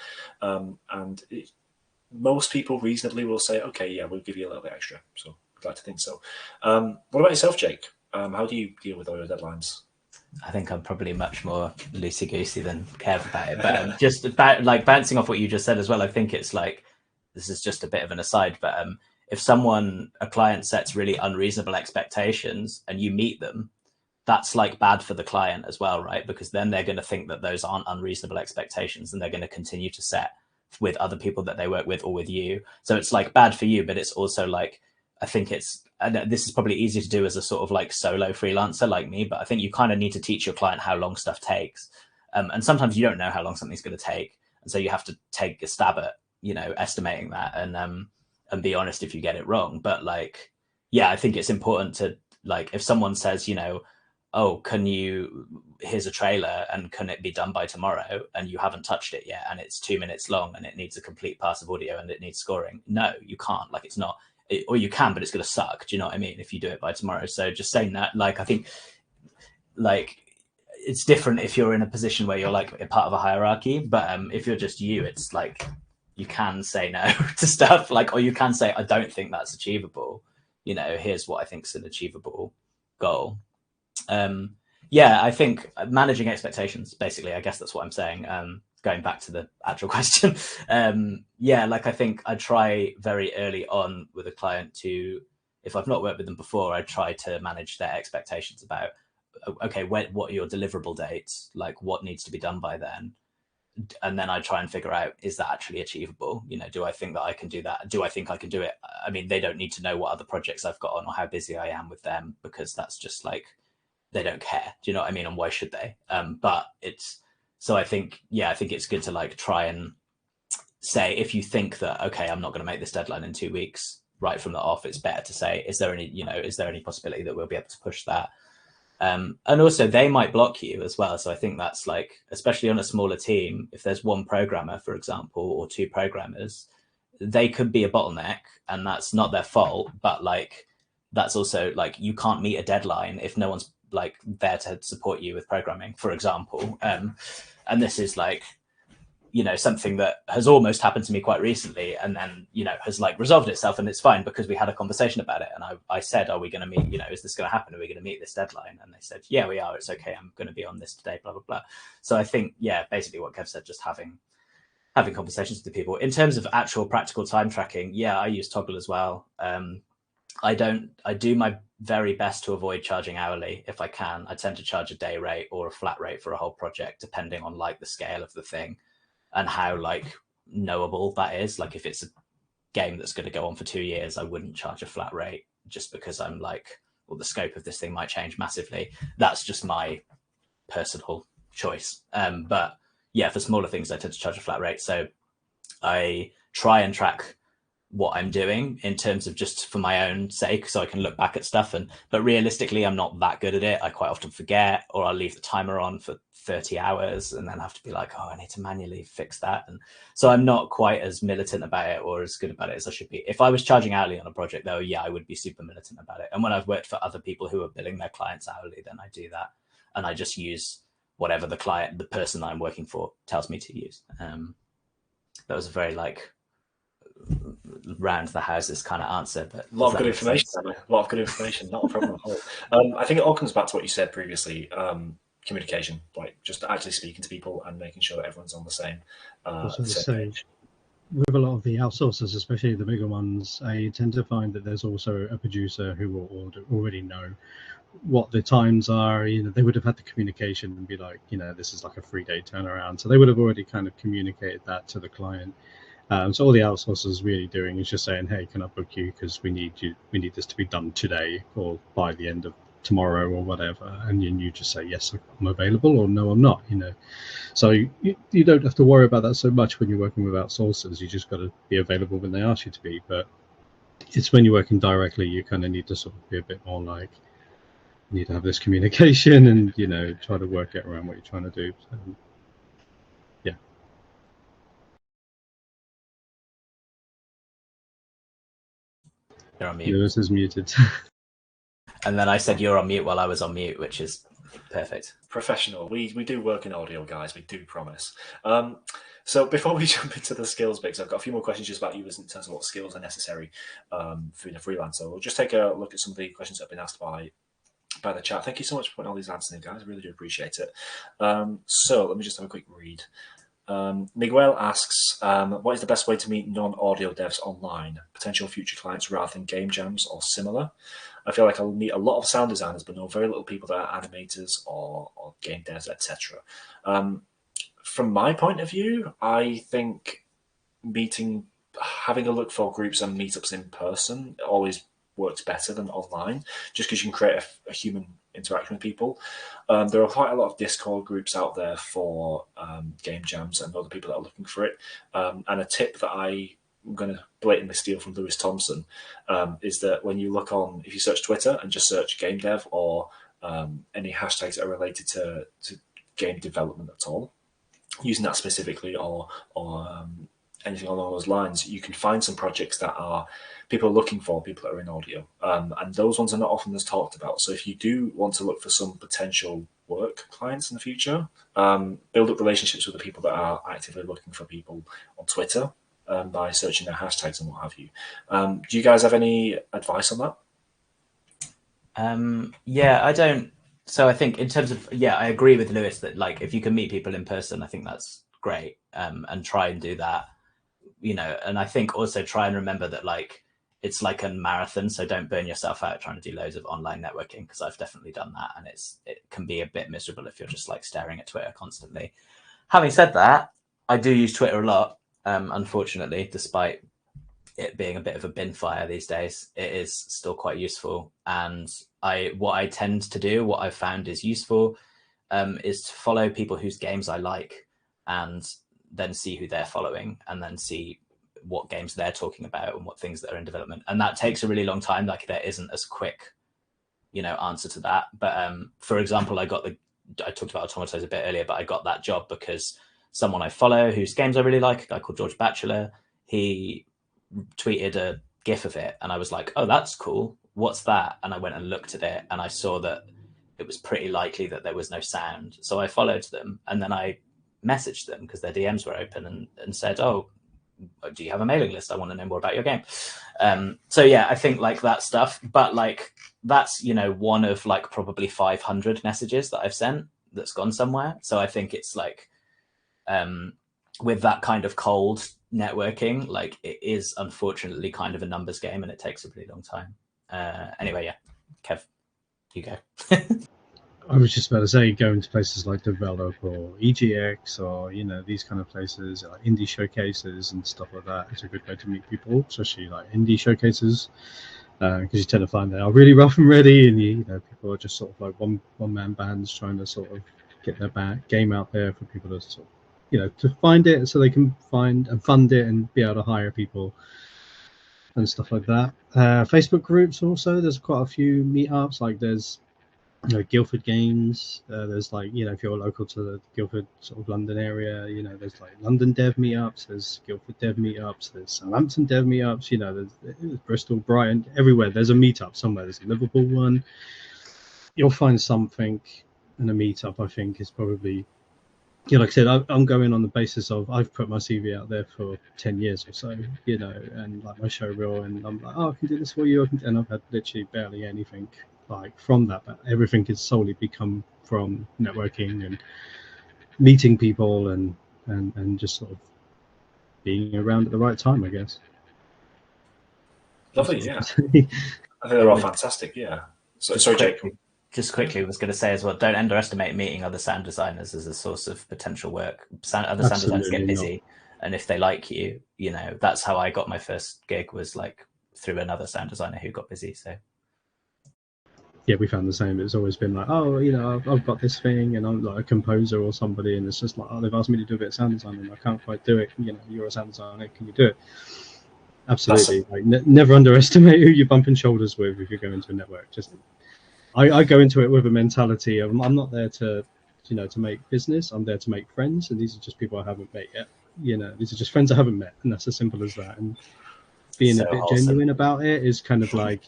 Most people reasonably will say, okay, yeah, we'll give you a little bit extra. So I'd like to think so. What about yourself, Jake? How do you deal with all your deadlines? I think I'm probably much more loosey-goosey than Kev about it. But just about like bouncing off what you just said as well, I think it's like, this is just a bit of an aside, but if a client sets really unreasonable expectations and you meet them, that's like bad for the client as well, right? Because then they're going to think that those aren't unreasonable expectations and they're going to continue to set with other people that they work with or with you. So it's like bad for you, but it's also like, I think this is probably easy to do as a sort of like solo freelancer like me, but I think you kind of need to teach your client how long stuff takes. And sometimes you don't know how long something's going to take. And so you have to take a stab at, estimating that and be honest if you get it wrong. But like, yeah, I think it's important to like, if someone says, oh, here's a trailer and can it be done by tomorrow? And you haven't touched it yet. And it's 2 minutes long and it needs a complete pass of audio and it needs scoring. No, you can't. Like, it's not, or you can, but it's going to suck. Do you know what I mean? If you do it by tomorrow. So just saying that, like, I think like it's different if you're in a position where you're like a part of a hierarchy, but if you're just you, it's like, you can say no to stuff like, or you can say, I don't think that's achievable. Here's what I think is an achievable goal. Yeah, I think managing expectations, basically, I guess that's what I'm saying. Going back to the actual question. Yeah, like I think I try very early on with a client to, if I've not worked with them before, I try to manage their expectations about, okay, what are your deliverable dates? Like what needs to be done by then? And then I try and figure out, is that actually achievable? Do I think that I can do that? Do I think I can do it? I mean, they don't need to know what other projects I've got on or how busy I am with them, because that's just like, they don't care. Do you know what I mean? And why should they? But I think it's good to like try and say, if you think that, okay, I'm not going to make this deadline in 2 weeks, right from the off, it's better to say, is there any possibility that we'll be able to push that? And also they might block you as well. So I think that's like, especially on a smaller team, if there's one programmer, for example, or two programmers, they could be a bottleneck and that's not their fault. But like, that's also like, you can't meet a deadline if no one's like there to support you with programming, for example. And this is like, something that has almost happened to me quite recently, and then, has like resolved itself, and it's fine because we had a conversation about it. And I said, are we going to meet, is this going to happen? Are we going to meet this deadline? And they said, yeah, we are. It's okay. I'm going to be on this today, blah, blah, blah. So I think, yeah, basically what Kev said, just having conversations with the people. In terms of actual practical time tracking, yeah, I use Toggle as well. I do my very best to avoid charging hourly if I can. I tend to charge a day rate or a flat rate for a whole project, depending on like the scale of the thing and how like knowable that is. Like if it's a game that's going to go on for 2 years, I wouldn't charge a flat rate just because I'm like, well, the scope of this thing might change massively. That's just my personal choice. But yeah, for smaller things, I tend to charge a flat rate. So I try and track what I'm doing in terms of just for my own sake, so I can look back at stuff. But realistically, I'm not that good at it. I quite often forget, or I'll leave the timer on for 30 hours and then have to be like, oh, I need to manually fix that. And so I'm not quite as militant about it or as good about it as I should be. If I was charging hourly on a project though, yeah, I would be super militant about it. And when I've worked for other people who are billing their clients hourly, then I do that. And I just use whatever the person I'm working for tells me to use. That was a very like round the houses kind of answer, but a lot of good information, not a problem at all. I think it all comes back to what you said previously, communication, like just actually speaking to people and making sure that everyone's on the same page. With a lot of the outsourcers, especially the bigger ones, I tend to find that there's also a producer who will already know what the times are. They would have had the communication and be like, this is like a 3-day turnaround, so they would have already kind of communicated that to the client. So all the outsourcers really doing is just saying, hey, can I book you because we need this to be done today or by the end of tomorrow or whatever, and you just say yes, I'm available, or no, I'm not. So you don't have to worry about that so much when you're working with outsourcers. You just got to be available when they ask you to be. But it's when you're working directly, you kind of need to sort of be a bit more like, you need to have this communication and try to work it around what you're trying to do. So, yeah. You're on mute. Lewis is muted. And then I said you're on mute while I was on mute, which is perfect. Professional. We do work in audio, guys. We do promise. So before we jump into the skills bits, I've got a few more questions just about you in terms of what skills are necessary for being a freelancer. We'll just take a look at some of the questions that have been asked by by the chat. Thank you so much for putting all these answers in, guys. I really do appreciate it. So let me just have a quick read. Miguel asks, what is the best way to meet non-audio devs online, potential future clients rather than game jams or similar? I feel like I'll meet a lot of sound designers, but know very little people that are animators or game devs, etc. From my point of view, I think having a look for groups and meetups in person always works better than online, just because you can create a human interaction with people. There are quite a lot of Discord groups out there for game jams and other people that are looking for it. And a tip that I'm going to blatantly steal from Lewis Thompson is that when you look on, if you search Twitter and just search game dev or any hashtags that are related to game development at all, using that specifically or anything along those lines, you can find some projects that are people are looking for, people that are in audio. And those ones are not often as talked about. So if you do want to look for some potential work clients in the future, build up relationships with the people that are actively looking for people on Twitter by searching their hashtags and what have you. Do you guys have any advice on that? Yeah, I don't. So I think in terms of, I agree with Lewis that like if you can meet people in person, I think that's great, and try and do that, and I think also try and remember that like it's like a marathon, so don't burn yourself out trying to do loads of online networking, because I've definitely done that, and it can be a bit miserable if you're just like staring at Twitter constantly. Having said that, I do use Twitter a lot, unfortunately, despite it being a bit of a bin fire these days. It is still quite useful, and what I tend to do, what I've found is useful, is to follow people whose games I like, and then see who they're following, and then see what games they're talking about and what things that are in development. And that takes a really long time. Like there isn't as quick, answer to that. But for example, I talked about Automatos a bit earlier, but I got that job because someone I follow whose games I really like, a guy called George Batchelor, he tweeted a GIF of it, and I was like, oh, that's cool. What's that? And I went and looked at it, and I saw that it was pretty likely that there was no sound. So I followed them, and then I messaged them because their DMs were open and said, oh, do you have a mailing list? I want to know more about your game. So yeah, I think like that stuff, but like that's, one of like probably 500 messages that I've sent that's gone somewhere. So I think it's like, with that kind of cold networking, like it is unfortunately kind of a numbers game, and it takes a really long time. Anyway, yeah, Kev, you go. I was just about to say, going to places like Develop or EGX or, these kind of places, like indie showcases and stuff like that. It's a good way to meet people, especially like indie showcases, because you tend to find they are really rough and ready, and people are just sort of like one-man bands trying to sort of get their game out there for people to sort of, to find it so they can find and fund it and be able to hire people and stuff like that. Facebook groups also, there's quite a few meetups, like there's Guildford Games, there's like, if you're local to the Guildford sort of London area, there's like London dev meetups, there's Guildford dev meetups, there's Southampton dev meetups, there's Bristol, Brighton, everywhere there's a meetup somewhere. There's a Liverpool one. You'll find something, and a meetup I think is probably, like I said, I'm going on the basis of I've put my CV out there for 10 years or so, and like my show reel, and I'm like, oh, I can do this for you, and I've had literally barely anything like from that, but everything has solely become from networking and meeting people and just sort of being around at the right time, I guess. Lovely, yeah. I think they're all fantastic, yeah. Sorry, Jake. Just quickly, I was going to say as well, don't underestimate meeting other sound designers as a source of potential work. Other sound designers get busy, and if they like you, that's how I got my first gig, was like through another sound designer who got busy. So yeah, we found the same. It's always been like, oh, I've got this thing, and I'm like a composer or somebody, and it's just like, oh, they've asked me to do a bit of sound design, and I can't quite do it. You're a sound designer, can you do it? Absolutely. Like, never underestimate who you're bumping shoulders with if you're going to a network. Just, I go into it with a mentality of I'm not there to, to make business. I'm there to make friends, and these are just people I haven't met yet. These are just friends I haven't met, and that's as simple as that. And being a bit genuine about it is kind of like.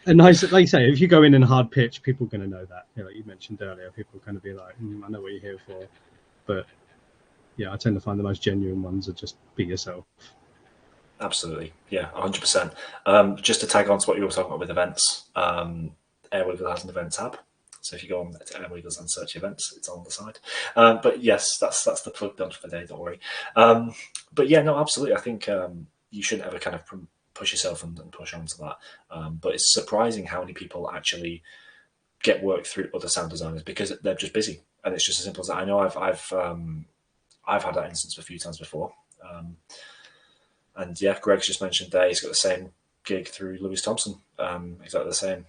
And nice, like you say, if you go in a hard pitch, people are going to know that. Like you mentioned earlier, people are going to be like, I know what you're here for. But yeah, I tend to find the most genuine ones are just be yourself. Absolutely. Yeah, 100%. Just to tag on to what you were talking about with events, Airwiggles has an event tab. So if you go on to Airwiggles and search events, it's on the side. But yes, that's the plug done for the day. Don't worry. But yeah, no, absolutely. I think you shouldn't ever kind of push yourself and push on to that. But it's surprising how many people actually get work through other sound designers because they're just busy, and it's just as simple as that. I know I've had that instance a few times before. And yeah, Greg's just mentioned there he's got the same gig through Louis Thompson, exactly the same.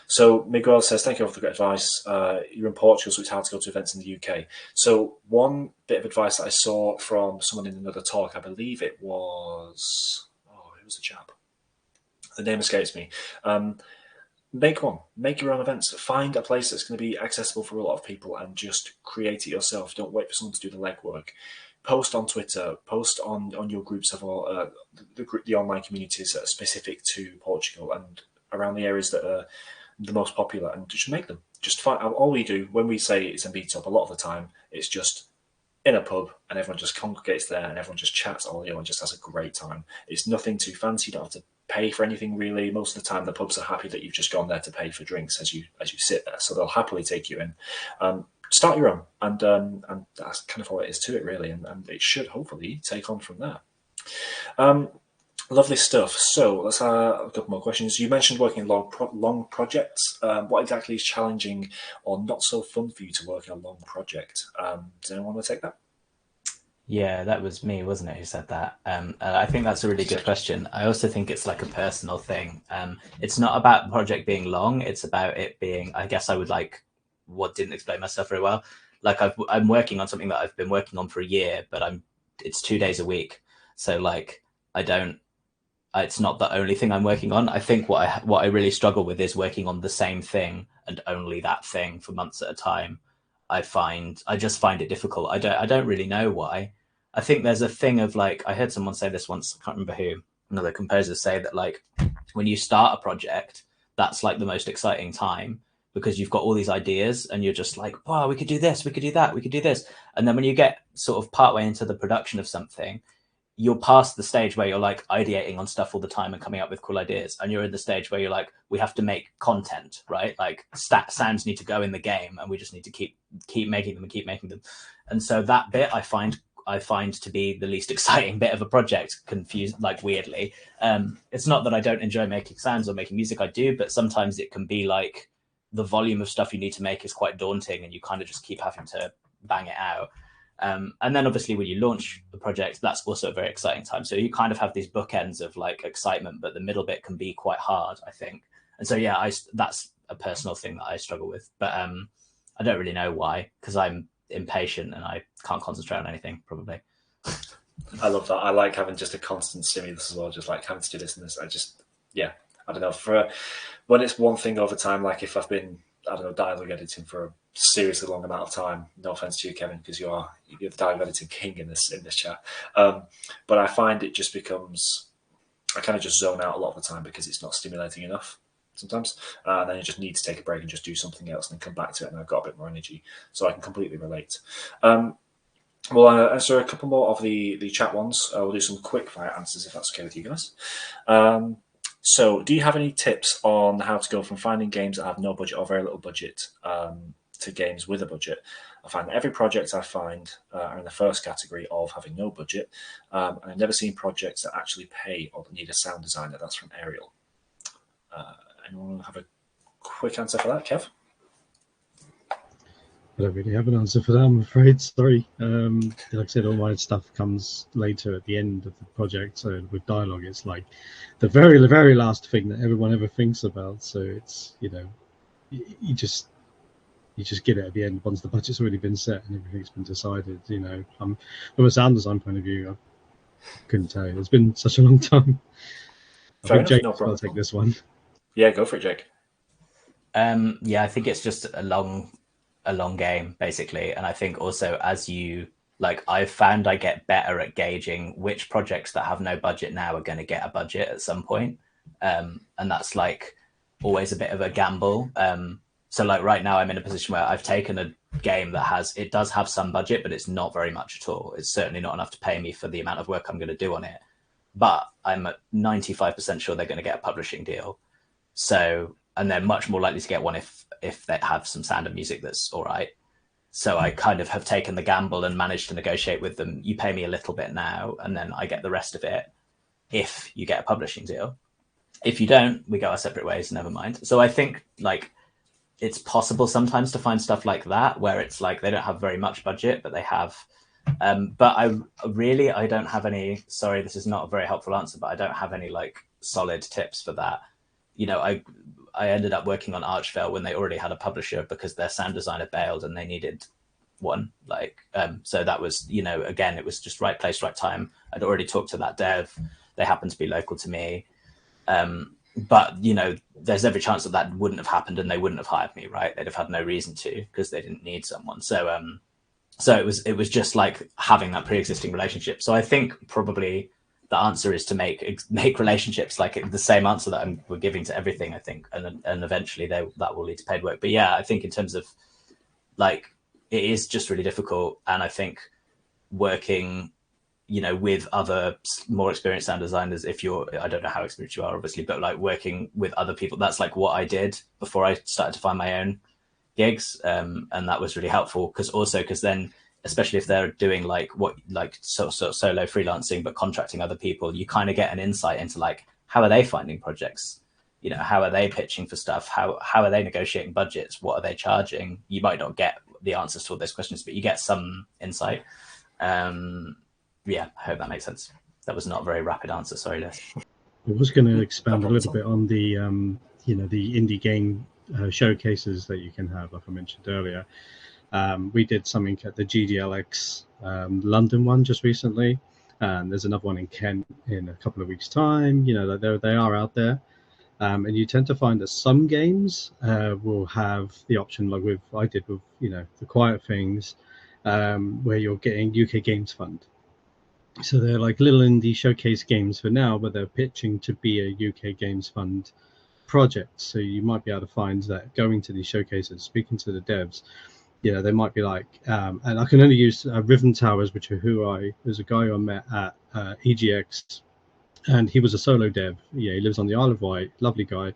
So Miguel says, thank you for the great advice. You're in Portugal, so it's hard to go to events in the UK. So one bit of advice that I saw from someone in another talk, I believe it was, who was the chap? The name escapes me. Make your own events. Find a place that's going to be accessible for a lot of people and just create it yourself. Don't wait for someone to do the legwork. Post on Twitter, post on your groups of all the online communities that are specific to Portugal and around the areas that are the most popular, and just make them. Just find all we do when we say it's a meetup. A lot of the time, it's just in a pub, and everyone just congregates there, and everyone just chats all year and just has a great time. It's nothing too fancy. You don't have to pay for anything really. Most of the time, the pubs are happy that you've just gone there to pay for drinks as you sit there, so they'll happily take you in. Start your own, and that's kind of all it is to it, really, and it should hopefully take on from there. Lovely stuff. So let's have a couple more questions. You mentioned working on long projects. What exactly is challenging or not so fun for you to work on a long project? Does anyone want to take that? Yeah, that was me, wasn't it, who said that? I think that's a really good question. I also think it's like a personal thing. It's not about the project being long. It's about it being, I guess I would like, what didn't explain myself very well. Like I'm working on something that I've been working on for a year, but it's 2 days a week. So like, it's not the only thing I'm working on. I think what I really struggle with is working on the same thing and only that thing for months at a time. I just find it difficult. I don't really know why. I think there's a thing of like, I heard someone say this once, I can't remember who, another composer say that like, when you start a project, that's like the most exciting time because you've got all these ideas and you're just like, wow, we could do this, we could do that, we could do this. And then when you get sort of partway into the production of something, you're past the stage where you're like ideating on stuff all the time and coming up with cool ideas. And you're in the stage where you're like, we have to make content, right? Like sounds need to go in the game and we just need to keep making them and keep making them. And so that bit I find to be the least exciting bit of a project, confused, like weirdly. It's not that I don't enjoy making sounds or making music, I do, but sometimes it can be like the volume of stuff you need to make is quite daunting and you kind of just keep having to bang it out. And then obviously when you launch the project, that's also a very exciting time. So you kind of have these bookends of like excitement, but the middle bit can be quite hard, I think. And so, yeah, that's a personal thing that I struggle with, but I don't really know why, because I'm impatient and I can't concentrate on anything, probably. I love that. I like having just a constant stimulus as well, just like having to do this and this. I don't know, when it's one thing over time, like if I've been, I don't know, dialogue editing for a seriously long amount of time. No offense to you, Kevin, because you're the dialogue editing king in this chat. But I find it just becomes, I kind of just zone out a lot of the time because it's not stimulating enough sometimes. And then you just need to take a break and just do something else and then come back to it, and I've got a bit more energy. So I can completely relate. We'll answer a couple more of the chat ones. We'll do some quick fire answers if that's okay with you guys. So do you have any tips on how to go from finding games that have no budget or very little budget to games with a budget? I find that every project I find are in the first category of having no budget, and I've never seen projects that actually pay or that need a sound designer. That's from Ariel. Anyone have a quick answer for that, Kev? I don't really have an answer for that, I'm afraid. Sorry. Like I said, all my stuff comes later at the end of the project. So with dialogue, it's like the very, very last thing that everyone ever thinks about. So it's, you just get it at the end once the budget's already been set and everything's been decided. From a sound design point of view, I couldn't tell you. It's been such a long time. I think Jake will take this one. Yeah, go for it, Jake. Yeah, I think it's just a long game, basically. And I think also I've found I get better at gauging which projects that have no budget now are going to get a budget at some point. And that's like always a bit of a gamble. So like right now I'm in a position where I've taken a game that does have some budget, but it's not very much at all. It's certainly not enough to pay me for the amount of work I'm going to do on it. But I'm at 95% sure they're going to get a publishing deal. So and they're much more likely to get one if they have some sound and music that's all right. So I kind of have taken the gamble and managed to negotiate with them. You pay me a little bit now, and then I get the rest of it if you get a publishing deal. If you don't, we go our separate ways, never mind. So I think like it's possible sometimes to find stuff like that where it's like they don't have very much budget, but they have. But I don't have any, sorry, this is not a very helpful answer, but I don't have any like solid tips for that. You know, I ended up working on Archvale when they already had a publisher because their sound designer bailed and they needed one. Like, so that was, you know, again, it was just right place, right time. I'd already talked to that dev. They happened to be local to me. But, you know, there's every chance that that wouldn't have happened and they wouldn't have hired me, right? They'd have had no reason to because they didn't need someone. So, so it was just like having that pre-existing relationship. So I think probably the answer is to make relationships, like the same answer that we're giving to everything, I think, and eventually that will lead to paid work. But yeah, I think in terms of like it is just really difficult, and I think working, you know, with other more experienced sound designers, if you're, I don't know how experienced you are, obviously, but like working with other people, that's like what I did before I started to find my own gigs, and that was really helpful because then, especially if they're doing like solo freelancing but contracting other people, you kind of get an insight into like how are they finding projects, you know, how are they pitching for stuff, how are they negotiating budgets, what are they charging. You might not get the answers to all those questions, but you get some insight. Yeah, I hope that makes sense. That was not a very rapid answer, sorry, Les. I was going to expand a little bit on the you know, the indie game showcases that you can have, like I mentioned earlier. We did something at the GDLX London one just recently, and there's another one in Kent in a couple of weeks' time. You know, they are out there, and you tend to find that some games will have the option, like I did with, you know, the Quiet Things, where you're getting UK Games Fund. So they're like little indie showcase games for now, but they're pitching to be a UK Games Fund project. So you might be able to find that going to these showcases, speaking to the devs, you know, they might be like, and I can only use Riven Towers, which are there's a guy I met at EGX, and he was a solo dev. Yeah, he lives on the Isle of Wight, lovely guy.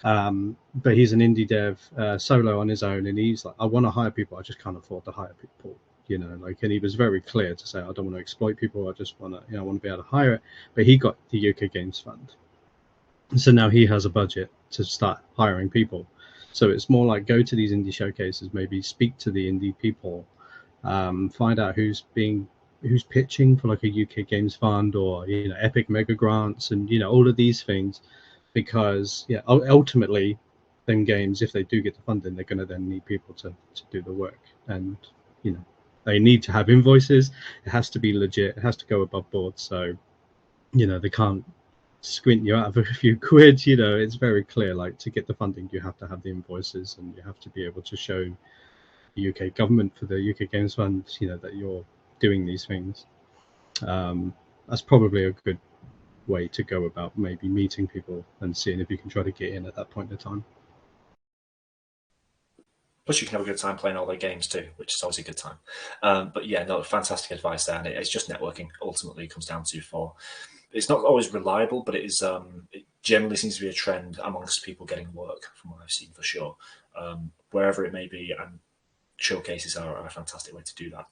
But he's an indie dev, solo on his own, and he's like, I want to hire people, I just can't afford to hire people. You know, like, and he was very clear to say, I don't want to exploit people, I just want to, you know, I want to be able to hire it. But he got the UK Games Fund, so now he has a budget to start hiring people. So it's more like go to these indie showcases, maybe speak to the indie people, find out who's pitching for like a UK Games Fund or, you know, Epic Mega Grants, and, you know, all of these things, because yeah, ultimately, them games, if they do get the funding, they're going to then need people to do the work, and, you know, they need to have invoices. It has to be legit. It has to go above board. So, you know, they can't squint you out of a few quid. You know, it's very clear, like, to get the funding you have to have the invoices, and you have to be able to show the UK government for the UK Games Fund, you know, that you're doing these things. That's probably a good way to go about maybe meeting people and seeing if you can try to get in at that point in time. Plus, you can have a good time playing all their games too, which is always a good time. But yeah, no, fantastic advice there. And it's just networking, ultimately, it comes down to for. It's not always reliable, but it is. It generally seems to be a trend amongst people getting work, from what I've seen for sure, wherever it may be. And showcases are a fantastic way to do that.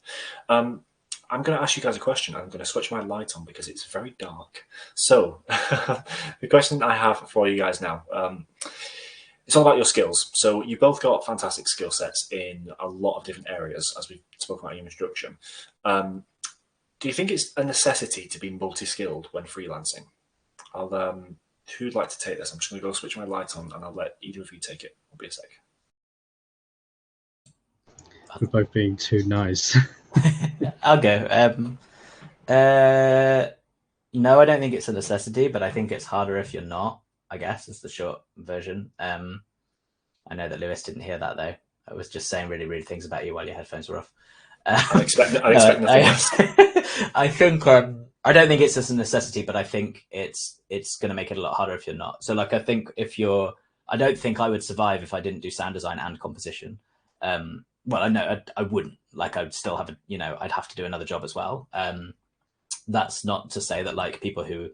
I'm going to ask you guys a question. I'm going to switch my light on because it's very dark. So the question I have for you guys now, it's all about your skills. So you both got fantastic skill sets in a lot of different areas, as we spoke about in your introduction. Do you think it's a necessity to be multi-skilled when freelancing? Who'd like to take this? I'm just going to go switch my light on, and I'll let either of you take it. It'll be a sec. We're both being too nice. I'll go. No, I don't think it's a necessity, but I think it's harder if you're not, I guess, is the short version. I know that Lewis didn't hear that, though. I was just saying really rude things about you while your headphones were off. I expect nothing less. I think I don't think it's just a necessity, but I think it's going to make it a lot harder if you're not. So, like, I think I don't think I would survive if I didn't do sound design and composition. Well, I know I wouldn't. Like, I'd still have I'd have to do another job as well. That's not to say that, like, people who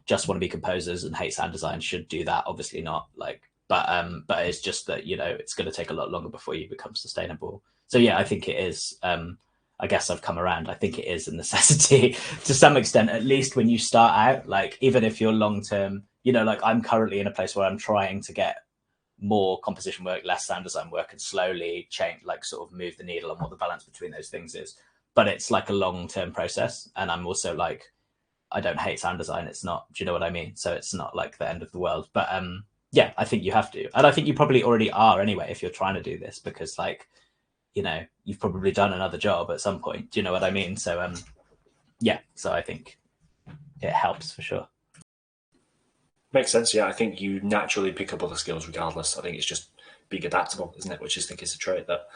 just want to be composers and hate sound design should do that. Obviously not. Like, but it's just that, you know, it's going to take a lot longer before you become sustainable. So yeah, I think it is. I guess I've come around. I think it is a necessity to some extent, at least when you start out. Like, even if you're long term, you know, like I'm currently in a place where I'm trying to get more composition work, less sound design work, and slowly change, like sort of move the needle on what the balance between those things is. But it's like a long term process. And I'm also like, I don't hate sound design. It's not, do you know what I mean? So it's not like the end of the world. But yeah, I think you have to. And I think you probably already are anyway, if you're trying to do this, because like, you know, you've probably done another job at some point. Do you know what I mean? So yeah, so I think it helps for sure. Makes sense. Yeah, I think you naturally pick up other skills regardless. I think it's just being adaptable, isn't it? Which I think is a trait that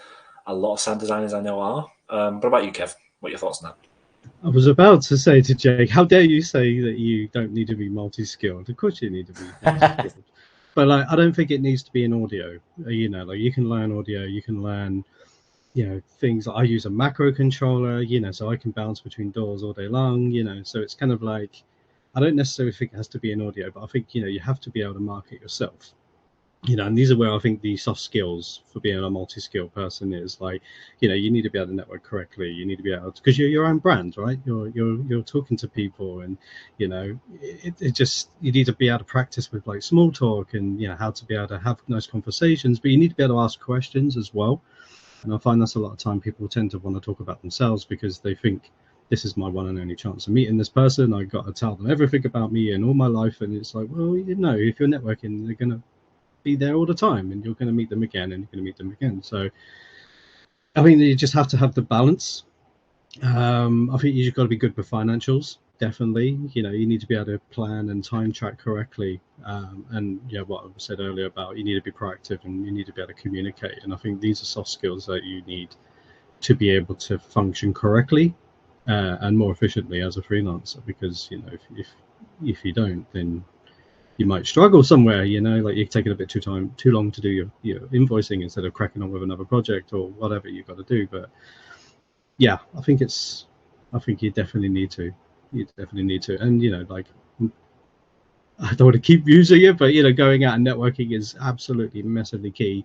a lot of sound designers I know are. What about you, Kev? What are your thoughts on that? I was about to say to Jake, how dare you say that you don't need to be multi-skilled? Of course you need to be multi-skilled. But like, I don't think it needs to be in audio. You know, like you can learn audio, you can learn, you know, things. I use a macro controller, you know, so I can bounce between doors all day long, you know. So it's kind of like, I don't necessarily think it has to be in audio, but I think, you know, you have to be able to market yourself. You know, and these are where I think the soft skills for being a multi-skilled person is like, you know, you need to be able to network correctly. You need to be able to, because you're your own brand, right? You're talking to people, and you know, it just, you need to be able to practice with like small talk, and you know how to be able to have nice conversations. But you need to be able to ask questions as well. And I find that's a lot of time people tend to want to talk about themselves because they think this is my one and only chance of meeting this person. I got to tell them everything about me and all my life, and it's like, well, you know, if you're networking, they're gonna be there all the time, and you're going to meet them again, and you're going to meet them again. So I think you just have to have the balance. I think you've got to be good with financials, definitely. You know, you need to be able to plan and time track correctly, and yeah, what I said earlier about you need to be proactive and you need to be able to communicate. And I think these are soft skills that you need to be able to function correctly and more efficiently as a freelancer, because you know, if you don't, then you might struggle somewhere, you know, like you're taking a bit too long to do your invoicing instead of cracking on with another project or whatever you've got to do. But yeah, I think you definitely need to. And you know, like, I don't want to keep using it, but you know, going out and networking is absolutely massively key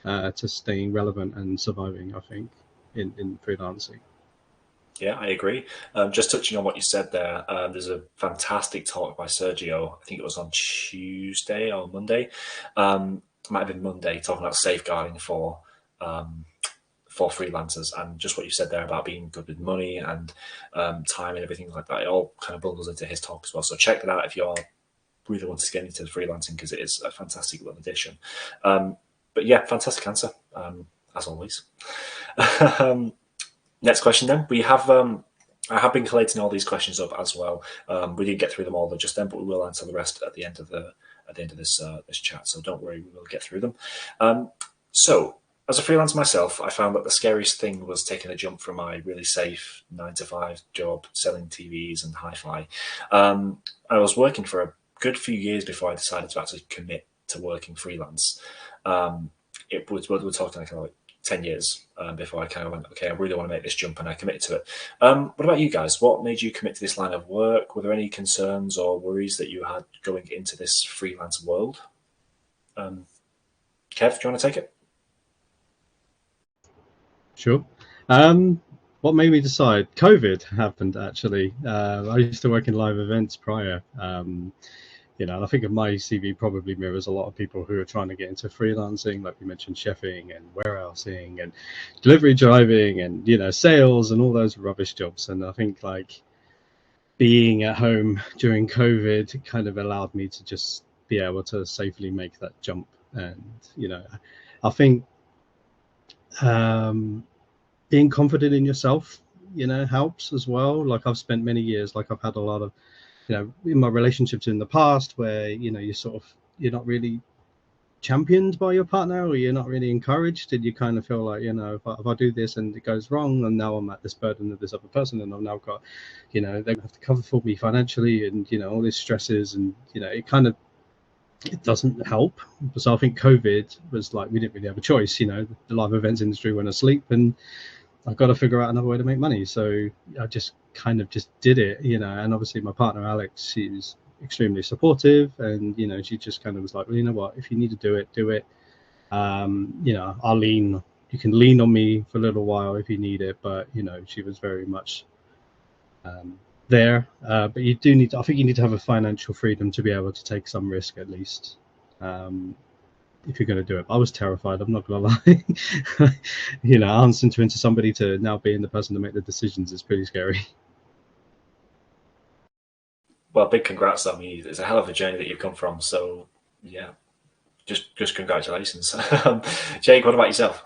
to staying relevant and surviving, I think, in freelancing. Yeah, I agree. Just touching on what you said there, there's a fantastic talk by Sergio. I think it was on Tuesday or Monday. Might have been Monday, talking about safeguarding for freelancers, and just what you said there about being good with money and time and everything like that. It all kind of bundles into his talk as well. So check that out if you're really wanting to get into freelancing, because it is a fantastic little addition. But yeah, fantastic answer, as always. Next question then. We have I have been collating all these questions up as well. We didn't get through them all just then, but we will answer the rest at the end of this chat. So don't worry, we will get through them. So as a freelancer myself, I found that the scariest thing was taking a jump from my really safe 9-to-5 job selling TVs and hi-fi. I was working for a good few years before I decided to actually commit to working freelance. We're talking like 10 years before I kind of went, okay, I really want to make this jump, and I committed to it. What about you guys? What made you commit to this line of work? Were there any concerns or worries that you had going into this freelance world? Kev, do you want to take it? Sure. What made me decide? COVID happened, actually. I used to work in live events prior. You know, and I think of my CV probably mirrors a lot of people who are trying to get into freelancing, like we mentioned, chefing and warehousing and delivery driving and, you know, sales and all those rubbish jobs. And I think like being at home during COVID kind of allowed me to just be able to safely make that jump. And, you know, I think being confident in yourself, you know, helps as well. Like I've spent many years, like I've had a lot of, you know, in my relationships in the past where, you know, you're not really championed by your partner, or you're not really encouraged, and you kind of feel like, you know, if I do this and it goes wrong, and now I'm at this burden of this other person, and I've now got, you know, they have to cover for me financially, and, you know, all these stresses, and, you know, it doesn't help. So I think COVID was like, we didn't really have a choice, you know, the live events industry went asleep, and I've got to figure out another way to make money. So I just kind of just did it, you know. And obviously my partner Alex, she's extremely supportive, and she just kind of was like, well, you know what, if you need to do it, do it. You can lean on me for a little while if you need it, but she was very much there. But you do need to, I think you need to have a financial freedom to be able to take some risk at least. If you're going to do it. I was terrified, I'm not going to lie. Answering to somebody to now being the person to make the decisions is pretty scary. Well, big congrats. I mean, it's a hell of a journey that you've come from. So, yeah, just congratulations. Jake, what about yourself?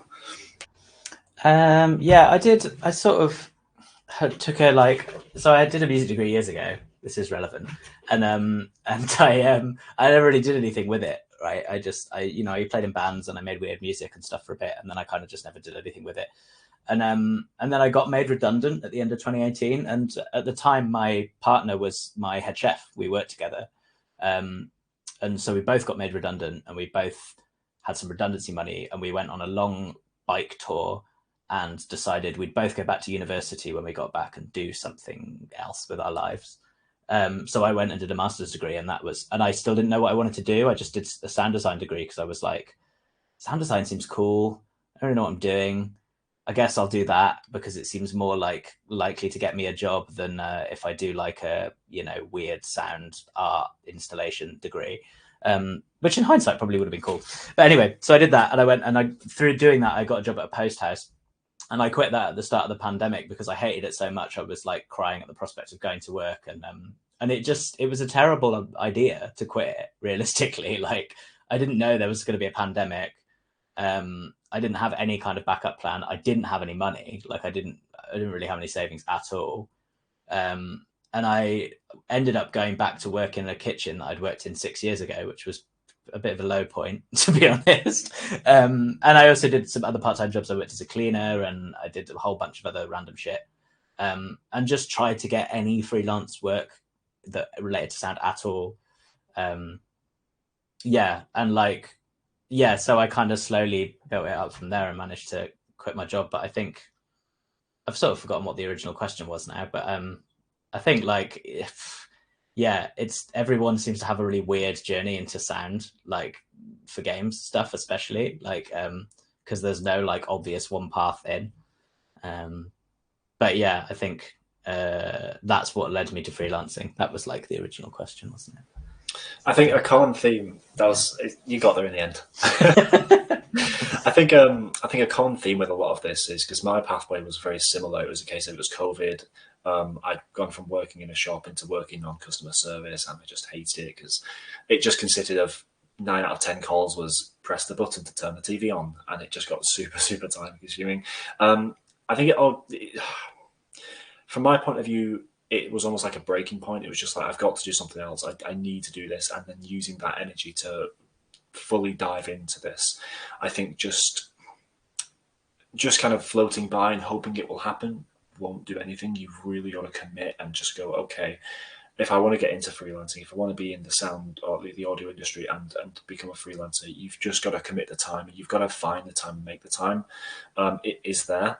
Yeah, I did. I sort of took so I did a music degree years ago. This is relevant, and I never really did anything with it. Right, I played in bands and I made weird music and stuff for a bit, and then I kind of just never did anything with it. And then I got made redundant at the end of 2018. And at the time, my partner was my head chef. We worked together, and so we both got made redundant, and we both had some redundancy money, and we went on a long bike tour and decided we'd both go back to university when we got back and do something else with our lives. So I went and did a master's degree, and I still didn't know what I wanted to do. I just did a sound design degree because I was like, sound design seems cool. I don't really know what I'm doing. I guess I'll do that because it seems more likely to get me a job than if I do like a weird sound art installation degree, which in hindsight probably would have been cool. But anyway, so I did that, and I went, and through doing that I got a job at a post house. And I quit that at the start of the pandemic because I hated it so much. I was like crying at the prospect of going to work, and it was a terrible idea to quit it. Realistically, like I didn't know there was going to be a pandemic. I didn't have any kind of backup plan. I didn't have any money. Like I didn't really have any savings at all. And I ended up going back to work in a kitchen that I'd worked in 6 years ago, which was a bit of a low point, to be honest. And I also did some other part-time jobs. I worked as a cleaner, and I did a whole bunch of other random shit, and just tried to get any freelance work that related to sound at all. So I kind of slowly built it up from there and managed to quit my job. But I think I've sort of forgotten what the original question was now, but I think it's everyone seems to have a really weird journey into sound, like for games stuff, especially because there's no like obvious one path in. But yeah, I think that's what led me to freelancing. That was like the original question, wasn't it? I think a common theme you got there in the end. I think a common theme with a lot of this is because my pathway was very similar. It was a case of it was COVID. I'd gone from working in a shop into working on customer service, and I just hated it because it just consisted of 9 out of 10 calls was press the button to turn the TV on, and it just got super, super time consuming. I think from my point of view, it was almost like a breaking point. It was just like, I've got to do something else. I need to do this. And then using that energy to fully dive into this, I think just kind of floating by and hoping it will happen won't do anything. You've really got to commit and just go, okay, if I want to get into freelancing, if I want to be in the sound or the audio industry and become a freelancer, you've just got to commit the time. You've got to find the time and make the time. It is there,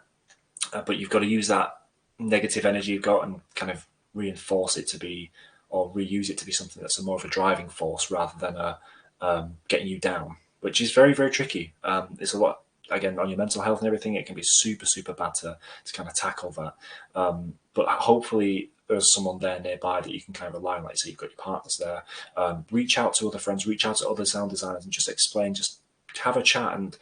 but you've got to use that negative energy you've got and kind of reinforce it to be, or reuse it to be something that's more of a driving force rather than getting you down, which is very, very tricky. It's a lot, again, on your mental health and everything. It can be super, super bad to kind of tackle that. But hopefully there's someone there nearby that you can kind of rely on. Like, say, you've got your partners there. Reach out to other friends, reach out to other sound designers and just explain, just have a chat. And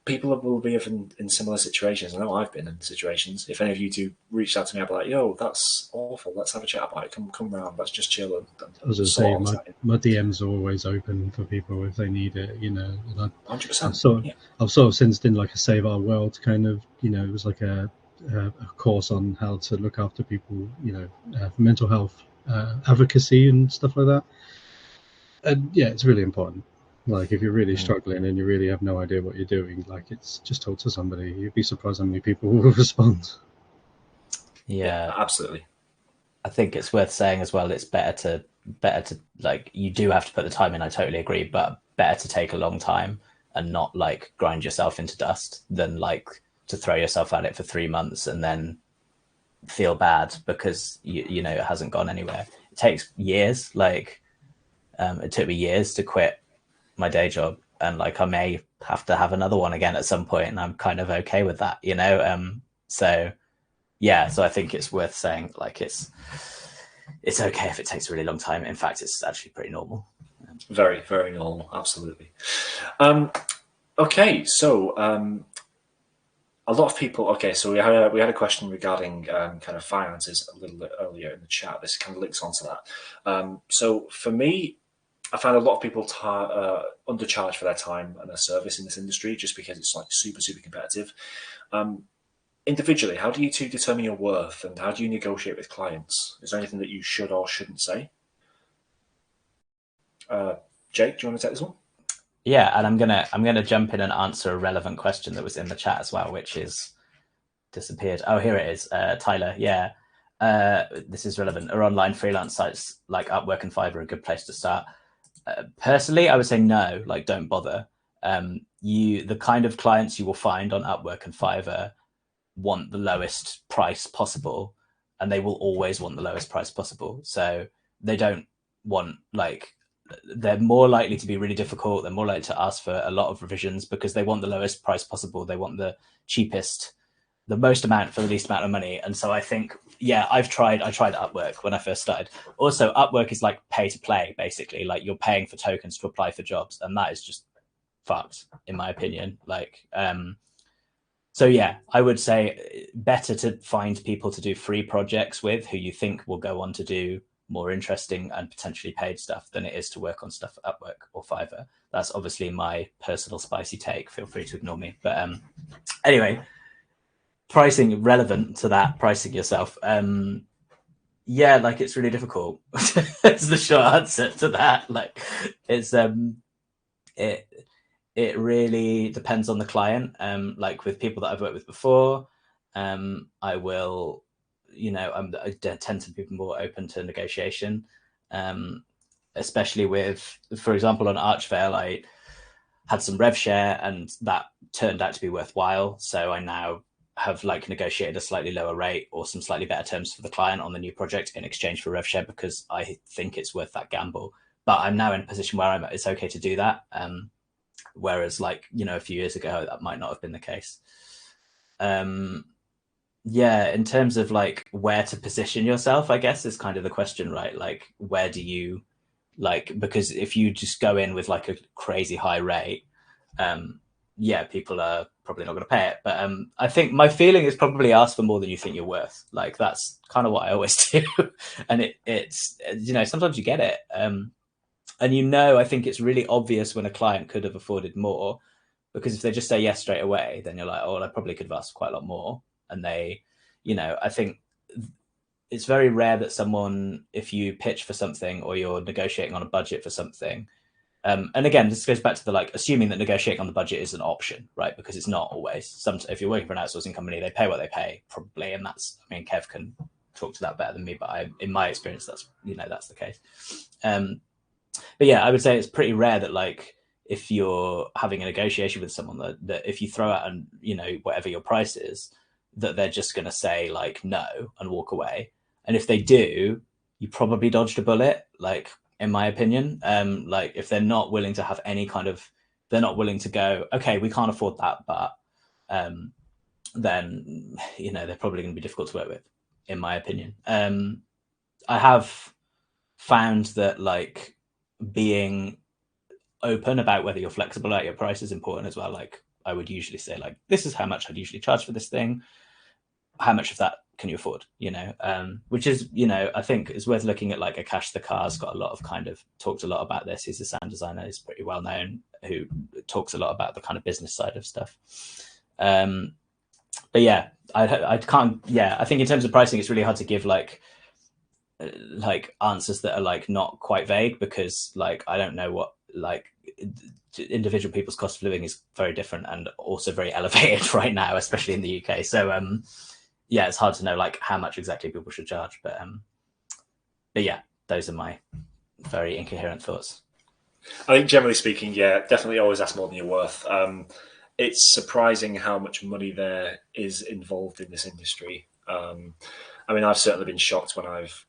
people will be in similar situations. I know I've been in situations. If any of you two reached out to me, I'd be like, yo, that's awful. Let's have a chat about it. Come round. Let's just chill. I was just saying, my DMs are always open for people if they need it, And 100%. I've sort of since done like a Save Our World kind of, it was like a course on how to look after people, mental health advocacy and stuff like that. And yeah, it's really important. Like if you're really struggling and you really have no idea what you're doing, like it's just talk to somebody. You'd be surprised how many people will respond. Yeah, absolutely. I think it's worth saying as well, it's better to like, you do have to put the time in, I totally agree, but better to take a long time and not like grind yourself into dust than like to throw yourself at it for 3 months and then feel bad because you know it hasn't gone anywhere. takes years. Like it took me years to quit my day job, and like I may have to have another one again at some point, and I'm kind of okay with that, you know. So yeah, so I think it's worth saying like it's okay if it takes a really long time. In fact, it's actually pretty normal. Very, very normal. Absolutely. Okay, so a lot of people. Okay, so we had a question regarding kind of finances a little bit earlier in the chat. This kind of links onto that. So for me, I find a lot of people undercharge for their time and their service in this industry just because it's like super, super competitive. Individually, how do you two determine your worth, and how do you negotiate with clients? Is there anything that you should or shouldn't say? Jake, do you want to take this one? Yeah, and I'm gonna jump in and answer a relevant question that was in the chat as well, which is disappeared. Oh, here it is. Tyler, yeah. This is relevant. Are online freelance sites like Upwork and Fiverr a good place to start? Personally, I would say no, like don't bother. The kind of clients you will find on Upwork and Fiverr want the lowest price possible, and they will always want the lowest price possible. So they don't want like, they're more likely to be really difficult. They're more likely to ask for a lot of revisions because they want the lowest price possible. They want the cheapest, the most amount for the least amount of money. And so I think, yeah, I tried Upwork when I first started. Also, Upwork is like pay to play, basically. Like you're paying for tokens to apply for jobs, and that is just fucked, in my opinion. Like, so yeah, I would say better to find people to do free projects with who you think will go on to do more interesting and potentially paid stuff than it is to work on stuff at Upwork or Fiverr. That's obviously my personal spicy take. Feel free to ignore me. But anyway, pricing relevant to that, pricing yourself. Yeah, like it's really difficult. It's the short answer to that. Like it's it really depends on the client. Like with people that I've worked with before, I will, I tend to be more open to negotiation, especially with, for example, on Archvale, I had some rev share and that turned out to be worthwhile. So I now have like negotiated a slightly lower rate or some slightly better terms for the client on the new project in exchange for rev share because I think it's worth that gamble. But I'm now in a position where it's okay to do that. Whereas like, a few years ago, that might not have been the case. Yeah, in terms of like where to position yourself, I guess is kind of the question, right? Like, where do you because if you just go in with like a crazy high rate, yeah, people are probably not going to pay it. But I think my feeling is probably ask for more than you think you're worth. Like that's kind of what I always do. And it's, sometimes you get it. And I think it's really obvious when a client could have afforded more, because if they just say yes straight away, then you're like, oh, well, I probably could have asked quite a lot more. And they, I think it's very rare that someone, if you pitch for something or you're negotiating on a budget for something, and again, this goes back to the like assuming that negotiating on the budget is an option, right? Because it's not always. If you're working for an outsourcing company, they pay what they pay probably, and that's. I mean, Kev can talk to that better than me, but in my experience, that's that's the case. But yeah, I would say it's pretty rare that like if you're having a negotiation with someone that if you throw out and whatever your price is, that they're just going to say like no and walk away. And if they do, you probably dodged a bullet. Like in my opinion, like if they're not willing to have any kind of, they're not willing to go, okay, we can't afford that, but then they're probably going to be difficult to work with, in my opinion. I have found that like being open about whether you're flexible at your price is important as well. Like I would usually say like, this is how much I'd usually charge for this thing. How much of that can you afford? Which is, I think is worth looking at. Like Akash the Car's got a lot of talked a lot about this. He's a sound designer, he's pretty well known, who talks a lot about the kind of business side of stuff. But yeah, I can't, yeah, I think in terms of pricing, it's really hard to give like answers that are like not quite vague, because like I don't know what like individual people's cost of living is very different and also very elevated right now, especially in the UK. So yeah, it's hard to know like how much exactly people should charge, but yeah, those are my very incoherent thoughts. I think generally speaking, yeah, definitely always ask more than you're worth. It's surprising how much money there is involved in this industry. I mean, I've certainly been shocked when I've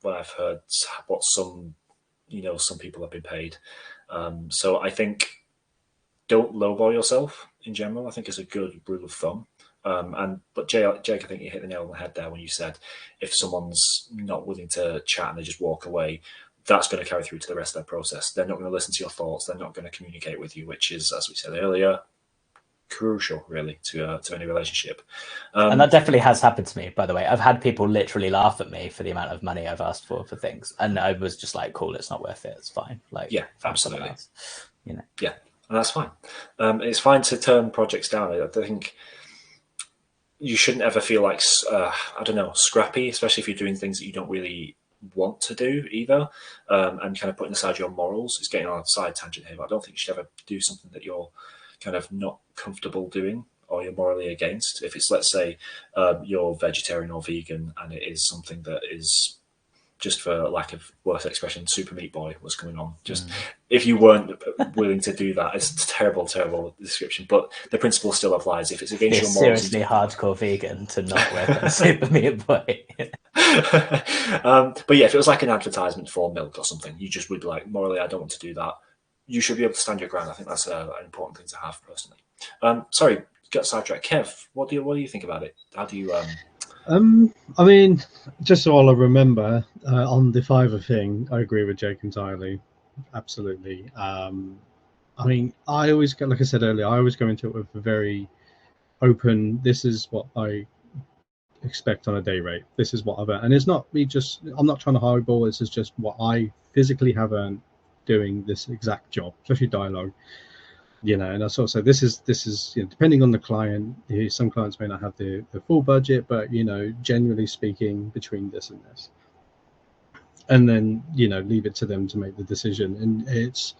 when I've heard what some people have been paid. So I think don't lowball yourself in general. I think is a good rule of thumb. But Jake, I think you hit the nail on the head there when you said if someone's not willing to chat and they just walk away, that's going to carry through to the rest of their process. They're not going to listen to your thoughts. They're not going to communicate with you, which is, as we said earlier, crucial, really, to any relationship. And that definitely has happened to me, by the way. I've had people literally laugh at me for the amount of money I've asked for things, and I was just like, "Cool, it's not worth it. It's fine." Like, yeah, absolutely. Yeah, and that's fine. It's fine to turn projects down. I think you shouldn't ever feel like scrappy, especially if you're doing things that you don't really want to do either, and kind of putting aside your morals. It's getting on a side tangent here, but I don't think you should ever do something that you're kind of not comfortable doing or you're morally against. If it's, let's say, you're vegetarian or vegan and it is something that is, just for lack of worse expression, Super Meat Boy was going on. If you weren't willing to do that, it's a terrible, terrible description. But the principle still applies. If it's against your morals, seriously hardcore vegan to not work on Super Meat Boy. But yeah, if it was like an advertisement for milk or something, you just would be like, morally, I don't want to do that. You should be able to stand your ground. I think that's an important thing to have personally. Sorry, got sidetracked. Kev, what do you think about it? How do you? I mean, just so I'll remember on the Fiverr thing, I agree with Jake entirely, absolutely. I mean, I always go, like I said earlier, I always go into it with a very open. This is what I expect on a day rate. This is what I've earned, and it's not me just. I'm not trying to highball. This is just what I physically have earned doing this exact job, especially dialogue. And I sort of say this is depending on the client. Some clients may not have the full budget, but generally speaking, between this and this, and then leave it to them to make the decision. And it's,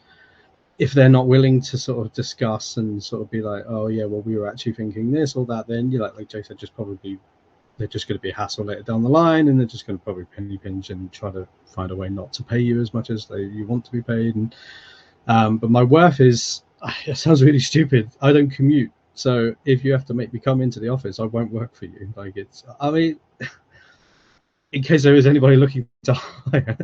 if they're not willing to sort of discuss and sort of be like, oh yeah, well we were actually thinking this or that, then like Jay said, they're just going to be a hassle later down the line, and they're just going to probably penny pinch and try to find a way not to pay you as much as you want to be paid. And but my worth is, it sounds really stupid, I don't commute, so if you have to make me come into the office, I won't work for you. Like, it's, I mean, in case there is anybody looking to hire,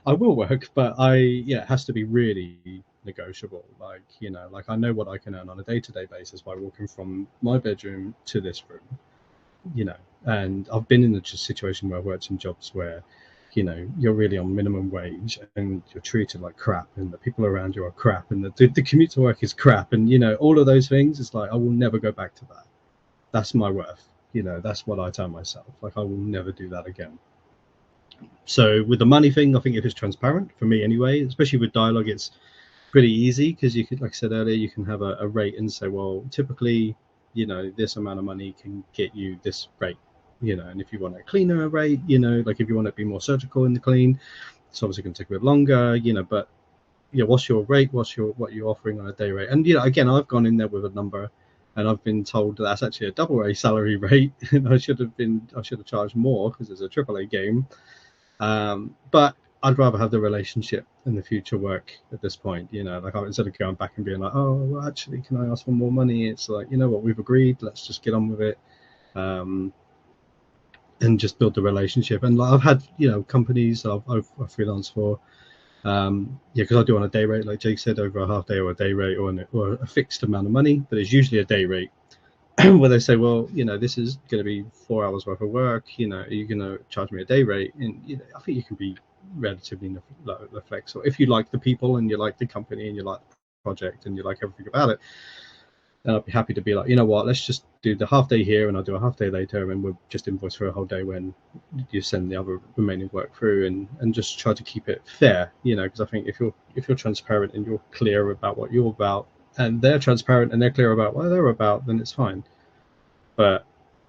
I will work, but it has to be really negotiable. Like, like I know what I can earn on a day-to-day basis by walking from my bedroom to this room, and I've been in a situation where I've worked in jobs where you're really on minimum wage and you're treated like crap, and the people around you are crap, and the commute to work is crap, and all of those things. It's like, I will never go back to that. That's my worth. That's what I tell myself. Like, I will never do that again. So with the money thing, I think if it's transparent, for me anyway, especially with dialogue, it's pretty easy, because you could, like I said earlier, you can have a rate and say, well, typically, this amount of money can get you this rate. And if you want a cleaner rate, like if you want to be more surgical in the clean, it's obviously going to take a bit longer, but what's your rate? What you're offering on a day rate? And again, I've gone in there with a number, and I've been told that's actually a double A salary rate, and I should have charged more because it's a AAA game. But I'd rather have the relationship and the future work at this point. Like, instead of going back and being like, oh, well, actually, can I ask for more money? It's like, what, we've agreed. Let's just get on with it. And just build the relationship. And like, I've had companies I've freelanced for, because I do on a day rate, like Jake said, over a half day or a day rate, or a fixed amount of money, but it's usually a day rate where they say, well, this is going to be 4 hours worth of work, are you going to charge me a day rate? And I think you can be relatively flexible if you like the people and you like the company and you like the project and you like everything about it. And I'd be happy to be like, what, let's just do the half day here and I'll do a half day later, and we'll just invoice for a whole day when you send the other remaining work through, and just try to keep it fair, because I think if you're transparent and you're clear about what you're about, and they're transparent and they're clear about what they're about, then it's fine. But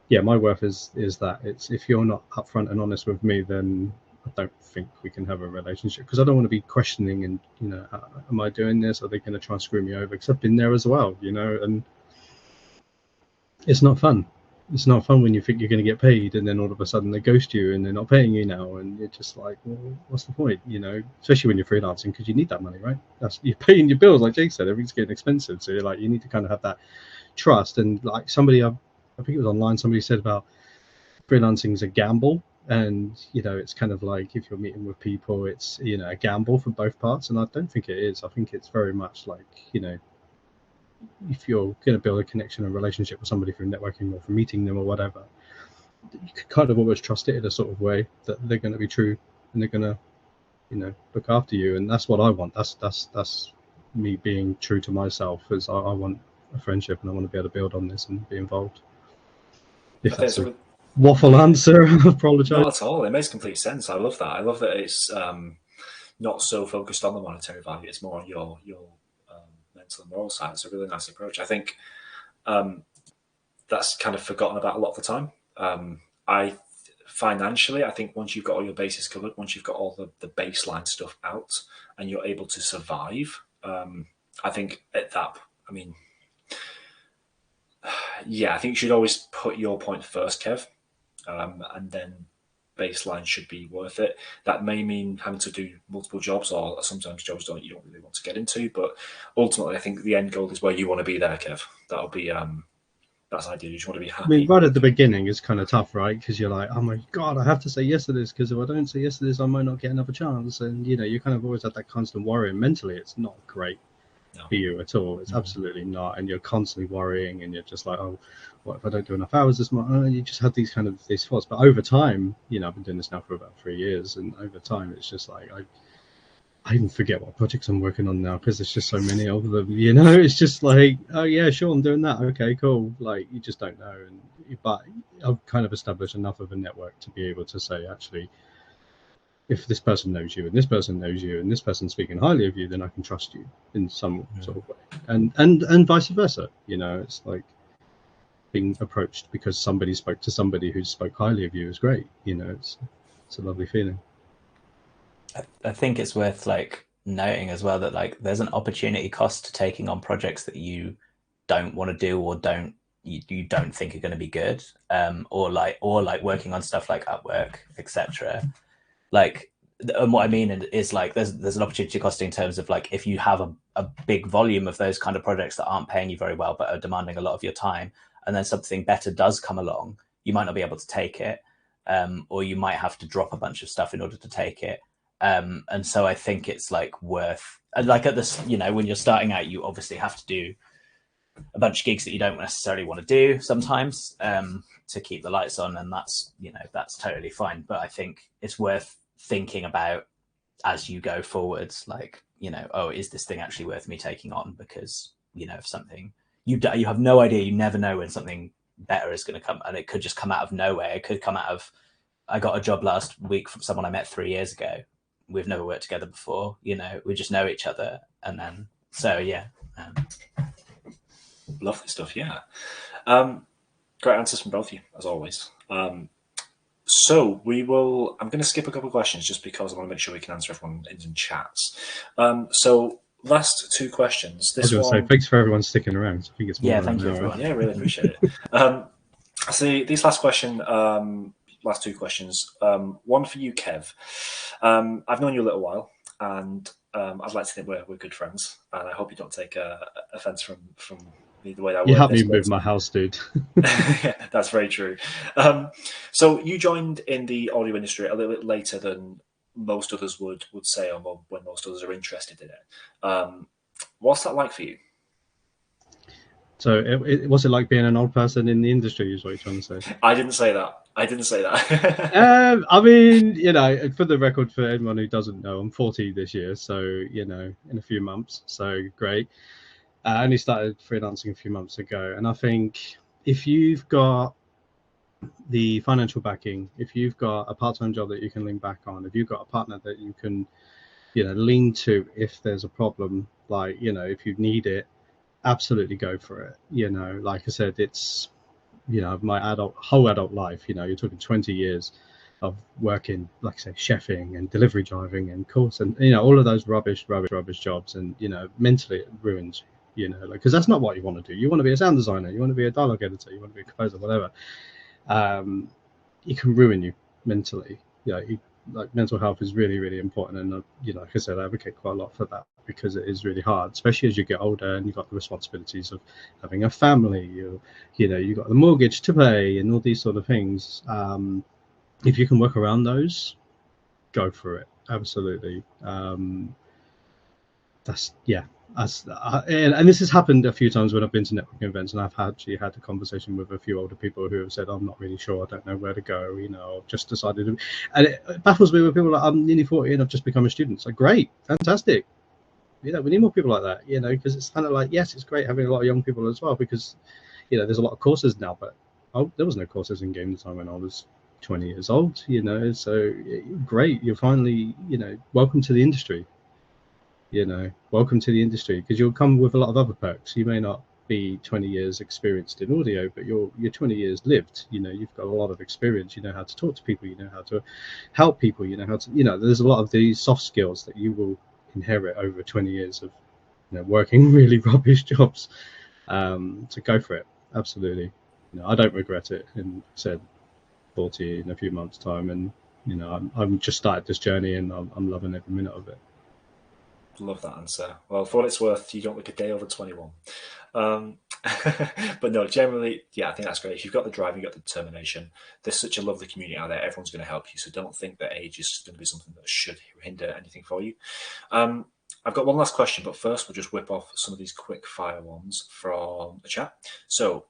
yeah, my worth is that it's, if you're not upfront and honest with me, then I don't think we can have a relationship, because I don't want to be questioning and am I doing this? Are they going to try and screw me over? Because I've been there as well, and it's not fun. It's not fun when you think you're going to get paid and then all of a sudden they ghost you and they're not paying you now, and you're just like, well, what's the point? Especially when you're freelancing, because you need that money, right? You're paying your bills, like Jake said, everything's getting expensive, so you're like, you need to kind of have that trust. And like somebody, I think it was online, somebody said about freelancing is a gamble. And it's kind of like, if you're meeting with people, it's a gamble for both parts, and I don't think it is. I think it's very much like, if you're going to build a connection and relationship with somebody through networking or from meeting them or whatever, you can kind of always trust it in a sort of way that they're going to be true and they're going to look after you. And that's what I want. That's me being true to myself, is I want a friendship, and I want to be able to build on this and be involved. If that's a waffle answer, I apologize. Not at all. It makes complete sense. I love that. I love that it's not so focused on the monetary value. It's more on your mental and moral side. It's a really nice approach. I think that's kind of forgotten about a lot of the time. Financially, I think once you've got all your bases covered, once you've got all the baseline stuff out and you're able to survive, I think at that, I mean, yeah, I think you should always put your point first, Kev, and then baseline should be worth it. That may mean having to do multiple jobs, or sometimes jobs you don't really want to get into, but ultimately I think the end goal is where you want to be there, Kev. That'll be that's ideal. You just want to be happy. I mean, right at the beginning it's kind of tough, right? Because you're like, oh my god, I have to say yes to this, because if I don't say yes to this, I might not get another chance. And you kind of always have that constant worry, and mentally it's not great for you at all. It's absolutely not. And you're constantly worrying, and you're just like, oh, what if I don't do enough hours this month? And you just have these thoughts. But over time, I've been doing this now for about 3 years, and over time it's just like I even forget what projects I'm working on now, because there's just so many of them. It's just like, oh yeah, sure, I'm doing that. Okay, cool. Like, you just don't know. But I've kind of established enough of a network to be able to say, actually, if this person knows you and this person knows you and this person's speaking highly of you, then I can trust you in some sort of way. And vice versa. It's like being approached because somebody spoke to somebody who spoke highly of you is great. It's a lovely feeling. I think it's worth noting as well that there's an opportunity cost to taking on projects that you don't want to do, or you don't think are going to be good, or working on stuff like Upwork, etc. And what I mean is there's an opportunity cost in terms of if you have a big volume of those kind of projects that aren't paying you very well but are demanding a lot of your time, and then something better does come along, you might not be able to take it, or you might have to drop a bunch of stuff in order to take it. And so I think it's worth at this, when you're starting out, you obviously have to do a bunch of gigs that you don't necessarily want to do sometimes, to keep the lights on, and that's totally fine. But I think it's worth thinking about as you go forwards, oh, is this thing actually worth me taking on? Because if something you have no idea, you never know when something better is going to come, and it could just come out of nowhere. It could come out of, I got a job last week from someone I met 3 years ago. We've never worked together before, we just know each other. And then, so yeah. Lovely stuff. Yeah. Great answers from both of you, as always. So I'm going to skip a couple of questions just because I want to make sure we can answer everyone in chats. So last 2 questions. I was going to say, thanks for everyone sticking around. I think it's more thank you everyone. Yeah, really appreciate it. So these last 2 questions. One for you, Kev. I've known you a little while, and I'd like to think we're good friends, and I hope you don't take offense from the way I work. You helped me move my house, dude. Yeah, that's very true. So you joined in the audio industry a little bit later than most others would say, or when most others are interested in it. What's that like for you? So was it like being an old person in the industry, is what you're trying to say? I didn't say that. I I mean, for the record, for anyone who doesn't know, I'm 40 this year, so in a few months, so great. I only started freelancing a few months ago, and I think if you've got the financial backing, if you've got a part-time job that you can lean back on, if you've got a partner that you can lean to if there's a problem, if you need it, absolutely go for it. Like I said, it's my whole adult life, you're talking 20 years of working, like I say, chefing and delivery driving and course, and all of those rubbish jobs, and mentally it ruins you, because that's not what you want to do. You want to be a sound designer, you want to be a dialogue editor, you want to be a composer, whatever. It can ruin you mentally. Mental health is really, really important, and like I said, I advocate quite a lot for that, because it is really hard, especially as you get older and you've got the responsibilities of having a family. You've got the mortgage to pay and all these sort of things. if you can work around those, go for it. Absolutely. That's yeah. And this has happened a few times when I've been to networking events, and I've actually had a conversation with a few older people who have said, "I'm not really sure. I don't know where to go. I've just decided." And it baffles me when people are like, "I'm nearly 40 and I've just become a student." It's like, great, fantastic. We need more people like that. Because it's kind of like, yes, it's great having a lot of young people as well, because there's a lot of courses now, but there was no courses in game design when I was 20 years old. So great. You're finally, welcome to the industry. Welcome to the industry, because you'll come with a lot of other perks. You may not be 20 years experienced in audio, but you're 20 years lived. You've got a lot of experience. You know how to talk to people. You know how to help people. You know how to, there's a lot of these soft skills that you will inherit over 20 years of working really rubbish jobs. So go for it. Absolutely. I don't regret it. And said 40 in a few months' time, and I'm just started this journey, and I'm loving every minute of it. Love that answer. Well, for what it's worth, you don't look a day over 21. But no, generally, yeah, I think that's great. If you've got the drive, you've got the determination, there's such a lovely community out there. Everyone's going to help you. So don't think that age is going to be something that should hinder anything for you. I've got one last question, but first we'll just whip off some of these quick fire ones from the chat. So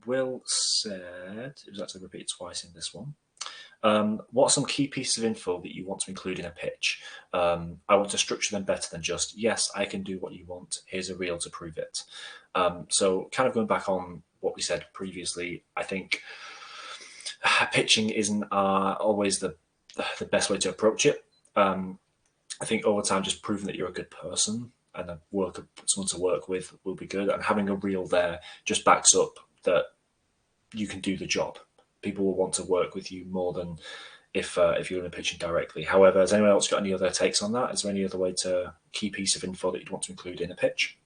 Will said, it was actually repeated twice in this one. What are some key pieces of info that you want to include in a pitch? I want to structure them better than just, yes, I can do what you want. Here's a reel to prove it. So kind of going back on what we said previously, I think pitching isn't always the best way to approach it. I think over time, just proving that you're a good person and someone to work with will be good. And having a reel there just backs up that you can do the job. People will want to work with you more than if you're in a pitching directly. However, has anyone else got any other takes on that? Is there any other way to key piece of info that you'd want to include in a pitch,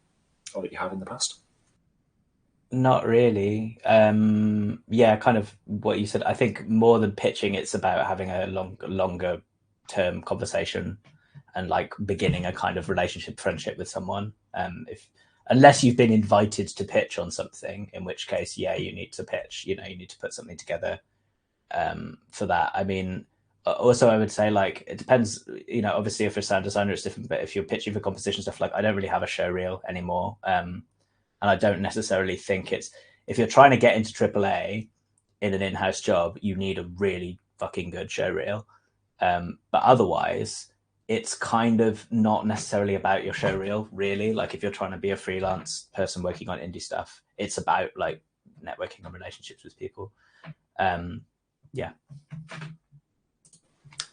or that you have in the past? Not really. Yeah, kind of what you said. I think more than pitching, it's about having a longer term conversation and like beginning a kind of friendship with someone. Unless you've been invited to pitch on something, in which case, yeah, you need to pitch. You need to put something together for that. I mean, also I would say, like, it depends. Obviously, if you're a sound designer, it's different. But if you're pitching for competition stuff, like, I don't really have a show reel anymore, and I don't necessarily think if you're trying to get into AAA in an in-house job, you need a really fucking good show reel. But otherwise, it's kind of not necessarily about your show reel, really. Like, if you're trying to be a freelance person working on indie stuff, it's about like networking and relationships with people. Yeah.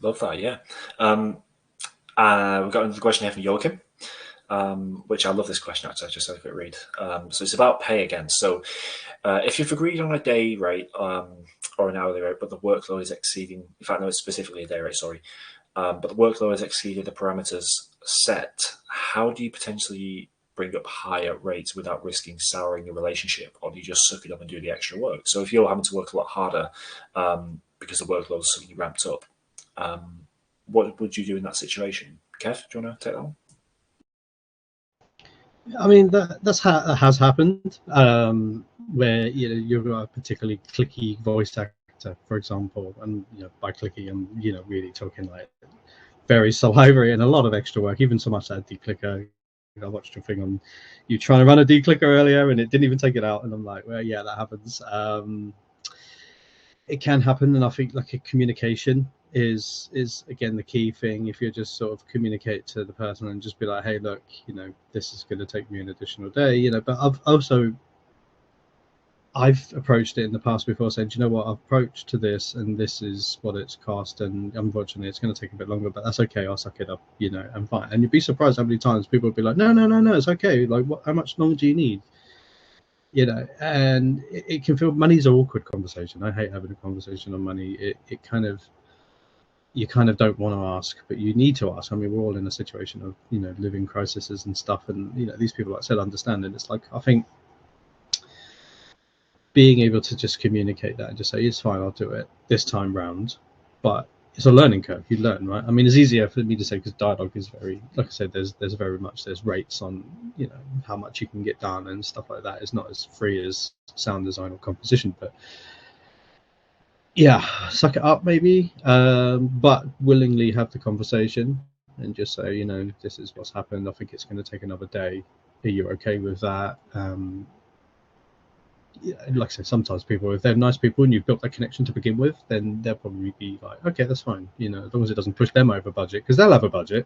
Love that. Yeah. We've got another question here from Joachim. Which I love this question, actually. I just had a quick read. So it's about pay again. So if you've agreed on a day rate or an hourly rate, but the workload is exceeding, in fact, no, it's specifically a day rate, sorry, but the workload has exceeded the parameters set, how do you potentially bring up higher rates without risking souring your relationship? Or do you just suck it up and do the extra work? So if you're having to work a lot harder because the workload is suddenly ramped up, what would you do in that situation? Kev, do you want to take that one? I mean, that has happened, where you're a particularly clicky voice actor, for example, and by clicky, I'm really talking like very salivary and a lot of extra work, even so much that declicker. I watched your thing on you trying to run a declicker earlier, and it didn't even take it out, and I'm like, well, yeah, that happens. It can happen, and I think like a communication is again the key thing. If you just sort of communicate to the person and just be like, hey, look, this is going to take me an additional day, but I've approached it in the past before, saying, do you know what, I've approached to this, and this is what it's cost, and unfortunately it's going to take a bit longer, but that's okay, I'll suck it up, and fine. And you'd be surprised how many times people would be like, no, it's okay, like, how much longer do you need? And it can feel, money's an awkward conversation. I hate having a conversation on money. You kind of don't want to ask, but you need to ask. I mean, we're all in a situation of living crises and stuff, and these people, like I said, understand. And it's like, I think being able to just communicate that and just say, it's fine, I'll do it this time round, but it's a learning curve. You learn, right? I mean, it's easier for me to say because dialogue is very, like I said, there's very much, there's rates on how much you can get done and stuff like that. It's not as free as sound design or composition, but Yeah, suck it up maybe, but willingly have the conversation and just say, this is what's happened. I think it's going to take another day. Are you okay with that? Yeah, like I said, sometimes people, if they're nice people and you've built that connection to begin with, then they'll probably be like, okay, that's fine. As long as it doesn't push them over budget, because they'll have a budget.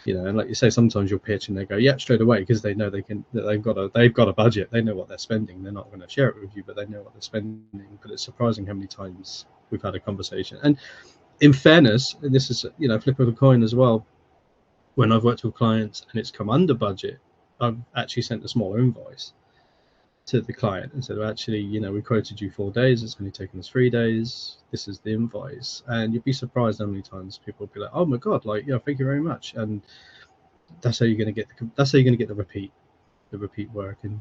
And like you say, sometimes you'll pitch and they go, yeah, straight away, because they know they've got a budget. They know what they're spending. They're not going to share it with you, but they know what they're spending. But it's surprising how many times we've had a conversation. And in fairness, and this is flip of the coin as well. When I've worked with clients and it's come under budget, I've actually sent a smaller invoice to the client and said, well, actually, we quoted you 4 days. It's only taken us 3 days. This is the invoice. And you'd be surprised how many times people would be like, oh my God, thank you very much. And that's how you're going to get the repeat work and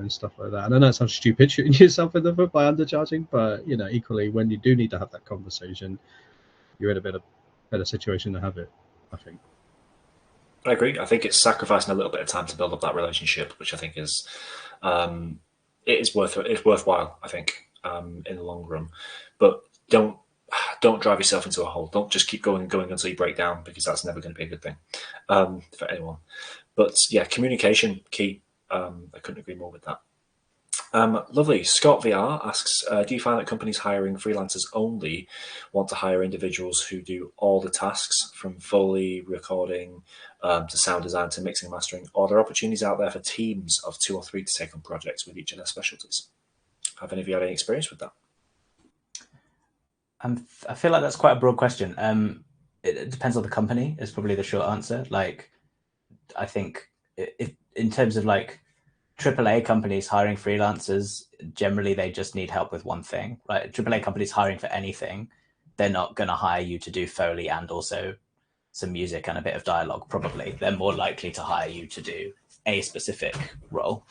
stuff like that. And I know it sounds stupid shooting yourself in the foot by undercharging, but equally, when you do need to have that conversation, you're in a better situation to have it, I think. I agree. I think it's sacrificing a little bit of time to build up that relationship, which I think is it's worthwhile. I think in the long run, but don't drive yourself into a hole. Don't just keep going and going until you break down, because that's never going to be a good thing for anyone. But yeah, communication key. I couldn't agree more with that. Lovely. Scott VR asks, do you find that companies hiring freelancers only want to hire individuals who do all the tasks, from Foley, recording, to sound design, to mixing and mastering? Or are there opportunities out there for teams of 2 or 3 to take on projects with each of their specialties? Have any of you had any experience with that? I feel like that's quite a broad question. It depends on the company is probably the short answer. Like, I think in terms of like AAA companies hiring freelancers, generally they just need help with one thing, right? AAA companies hiring for anything, they're not going to hire you to do Foley and also some music and a bit of dialogue. Probably they're more likely to hire you to do a specific role.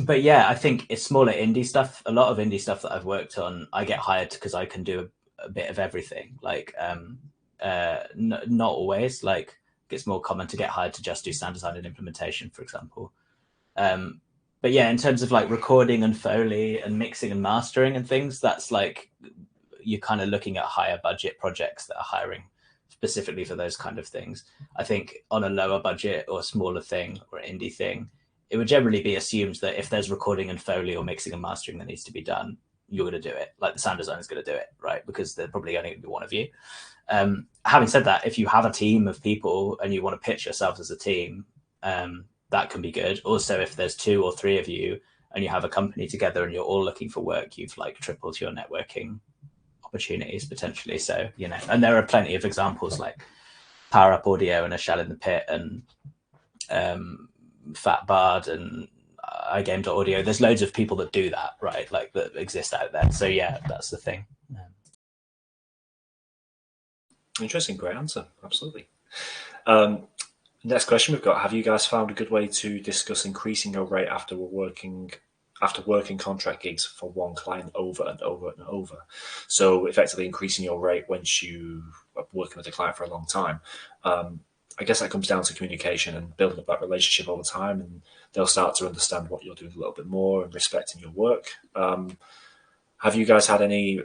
But yeah, I think it's smaller indie stuff. A lot of indie stuff that I've worked on, I get hired because I can do a bit of everything. Like, not always. Like, it's more common to get hired to just do sound design and implementation, for example. But yeah, in terms of like recording and Foley and mixing and mastering and things, that's like you're kind of looking at higher budget projects that are hiring specifically for those kind of things. I think on a lower budget or smaller thing or indie thing, it would generally be assumed that if there's recording and Foley or mixing and mastering that needs to be done, you're going to do it. Like the sound designer is going to do it, right? Because they're probably only going to be one of you. Having said that, if you have a team of people and you want to pitch yourselves as a team, that can be good. Also, if there's 2 or 3 of you and you have a company together and you're all looking for work, you've like tripled your networking opportunities potentially. So, and there are plenty of examples like Power Up Audio and A Shell in the Pit and Fat Bard and iGame.audio. There's loads of people that do that, right? Like that exist out there. So yeah, that's the thing. Interesting, great answer. Absolutely. Next question we've got: have you guys found a good way to discuss increasing your rate after working contract gigs for one client over and over and over? So effectively increasing your rate once you are working with a client for a long time. I guess that comes down to communication and building up that relationship all the time, and they'll start to understand what you're doing a little bit more and respecting your work. Have you guys had any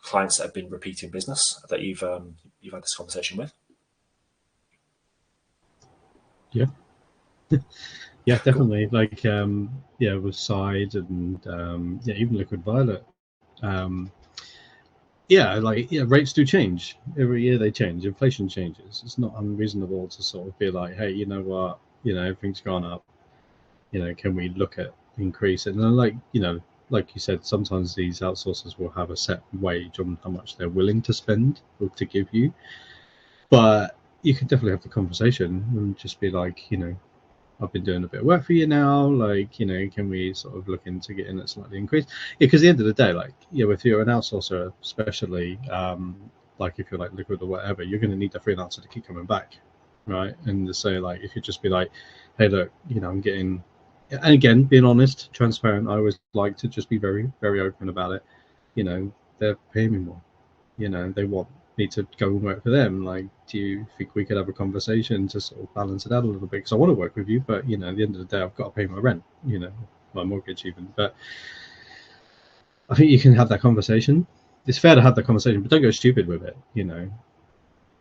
clients that have been repeating business that you've had this conversation with? Yeah. Yeah, definitely. Cool. Like, with Side and even Liquid Violet. Rates do change. Every year they change. Inflation changes. It's not unreasonable to sort of be like, hey, you know what? Everything's gone up. Can we look at increase it? And like you said, sometimes these outsourcers will have a set wage on how much they're willing to spend or to give you. But you can definitely have the conversation and just be like, I've been doing a bit of work for you now. Like, can we sort of look into getting it slightly increased? Yeah, because at the end of the day, like, if you're an outsourcer, especially, like if you're like Liquid or whatever, you're going to need the freelancer to keep coming back, right? And so, like, if you just be like, hey, look, I'm getting, and again, being honest, transparent, I always like to just be very, very open about it. They're paying me more. They want me to go and work for them. Like, do you think we could have a conversation to sort of balance it out a little bit? Because I want to work with you, but at the end of the day, I've got to pay my rent. my mortgage even. But I think you can have that conversation. It's fair to have that conversation, but don't go stupid with it, you know.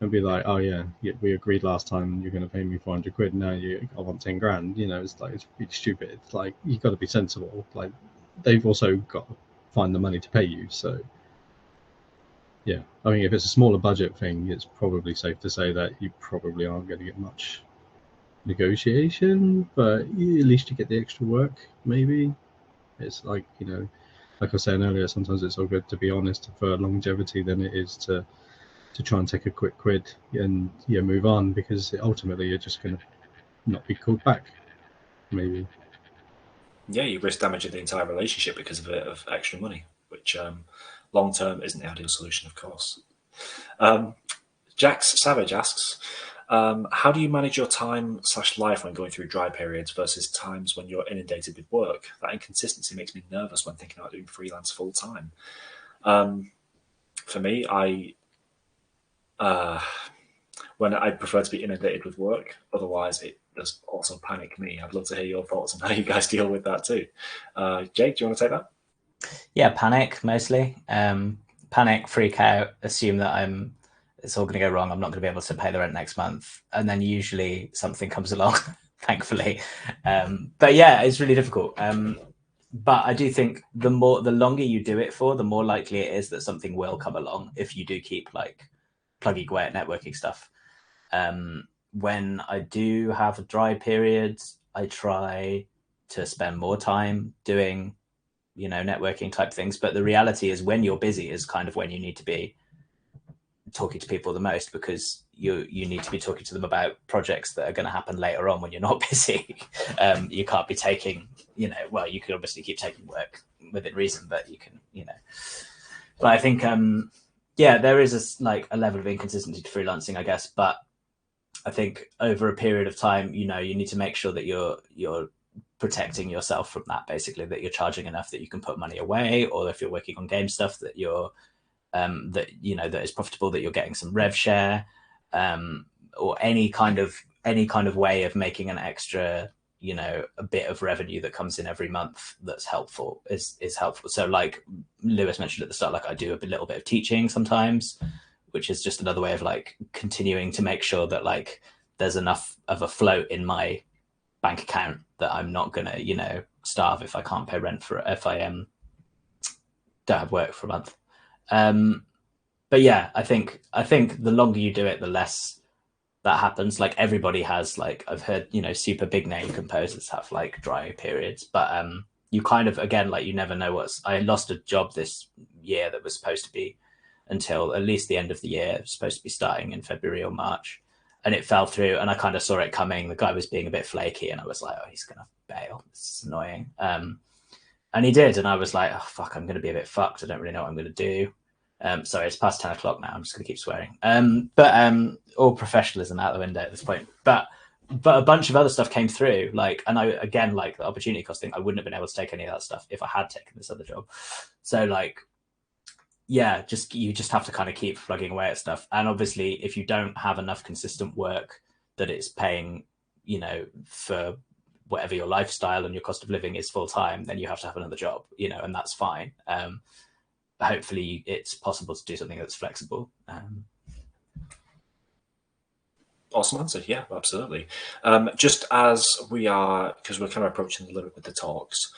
And be like, oh yeah, we agreed last time you're going to pay me 400 quid. Now I want 10 grand. You know, it's like, it's really stupid. It's like, you've got to be sensible. Like, they've also got to find the money to pay you. So yeah, I mean, if it's a smaller budget thing, it's probably safe to say that you probably aren't going to get much negotiation, but at least you get the extra work. Maybe it's like, you know, like I was saying earlier, sometimes it's all good to be honest for longevity than it is to try and take a quick quid and move on, because ultimately you're just going to not be called back, maybe. Yeah, you risk damaging the entire relationship because of a bit of extra money, which long term isn't the ideal solution, of course. Jax Savage asks, how do you manage your time/life when going through dry periods versus times when you're inundated with work? That inconsistency makes me nervous when thinking about doing freelance full time. For me, when I prefer to be inundated with work, otherwise it does also panic me. I'd love to hear your thoughts on how you guys deal with that too. Jake, do you want to take that? Yeah, panic mostly. Panic, freak out, assume that it's all going to go wrong. I'm not going to be able to pay the rent next month, and then usually something comes along, thankfully. But yeah, it's really difficult. But I do think the longer you do it for, the more likely it is that something will come along if you do keep like plugging away at networking stuff. When I do have dry periods, I try to spend more time doing, you know, networking type things. But the reality is, when you're busy is kind of when you need to be talking to people the most, because you need to be talking to them about projects that are going to happen later on when you're not busy. You can't be taking, you know, well, you could obviously keep taking work within reason, but you can, you know. But I think, yeah, there is a level of inconsistency to freelancing, I guess. But I think over a period of time, you know, you need to make sure that you're protecting yourself from that, basically, that you're charging enough that you can put money away, or if you're working on game stuff that you're that, you know, that is profitable, that you're getting some rev share, or any kind of way of making an extra, you know, a bit of revenue that comes in every month that's helpful is helpful. So like Lewis mentioned at the start, like I do a little bit of teaching sometimes, which is just another way of like continuing to make sure that like there's enough of a float in my bank account that I'm not gonna, you know, starve if I can't pay rent if I don't have work for a month. But yeah, I think the longer you do it, the less that happens. Like everybody has, like I've heard, you know, super big name composers have like dry periods, but you kind of, again, like you never know I lost a job this year that was supposed to be until at least the end of the year. It was supposed to be starting in February or March, and it fell through, and I kind of saw it coming. The guy was being a bit flaky, and I was like, oh, he's gonna bail. This is annoying. And he did, and I was like, oh fuck, I'm gonna be a bit fucked. I don't really know what I'm gonna do. Sorry, it's past 10 o'clock now. I'm just gonna keep swearing. But all professionalism out the window at this point. But a bunch of other stuff came through, like, and I, again, like the opportunity cost thing, I wouldn't have been able to take any of that stuff if I had taken this other job. So like, yeah, you just have to kind of keep plugging away at stuff. And obviously, if you don't have enough consistent work that it's paying, you know, for whatever your lifestyle and your cost of living is full time, then you have to have another job, you know, and that's fine. Hopefully it's possible to do something that's flexible. Awesome answer. Yeah, absolutely. Just as we are, because we're kind of approaching the limit with the talks,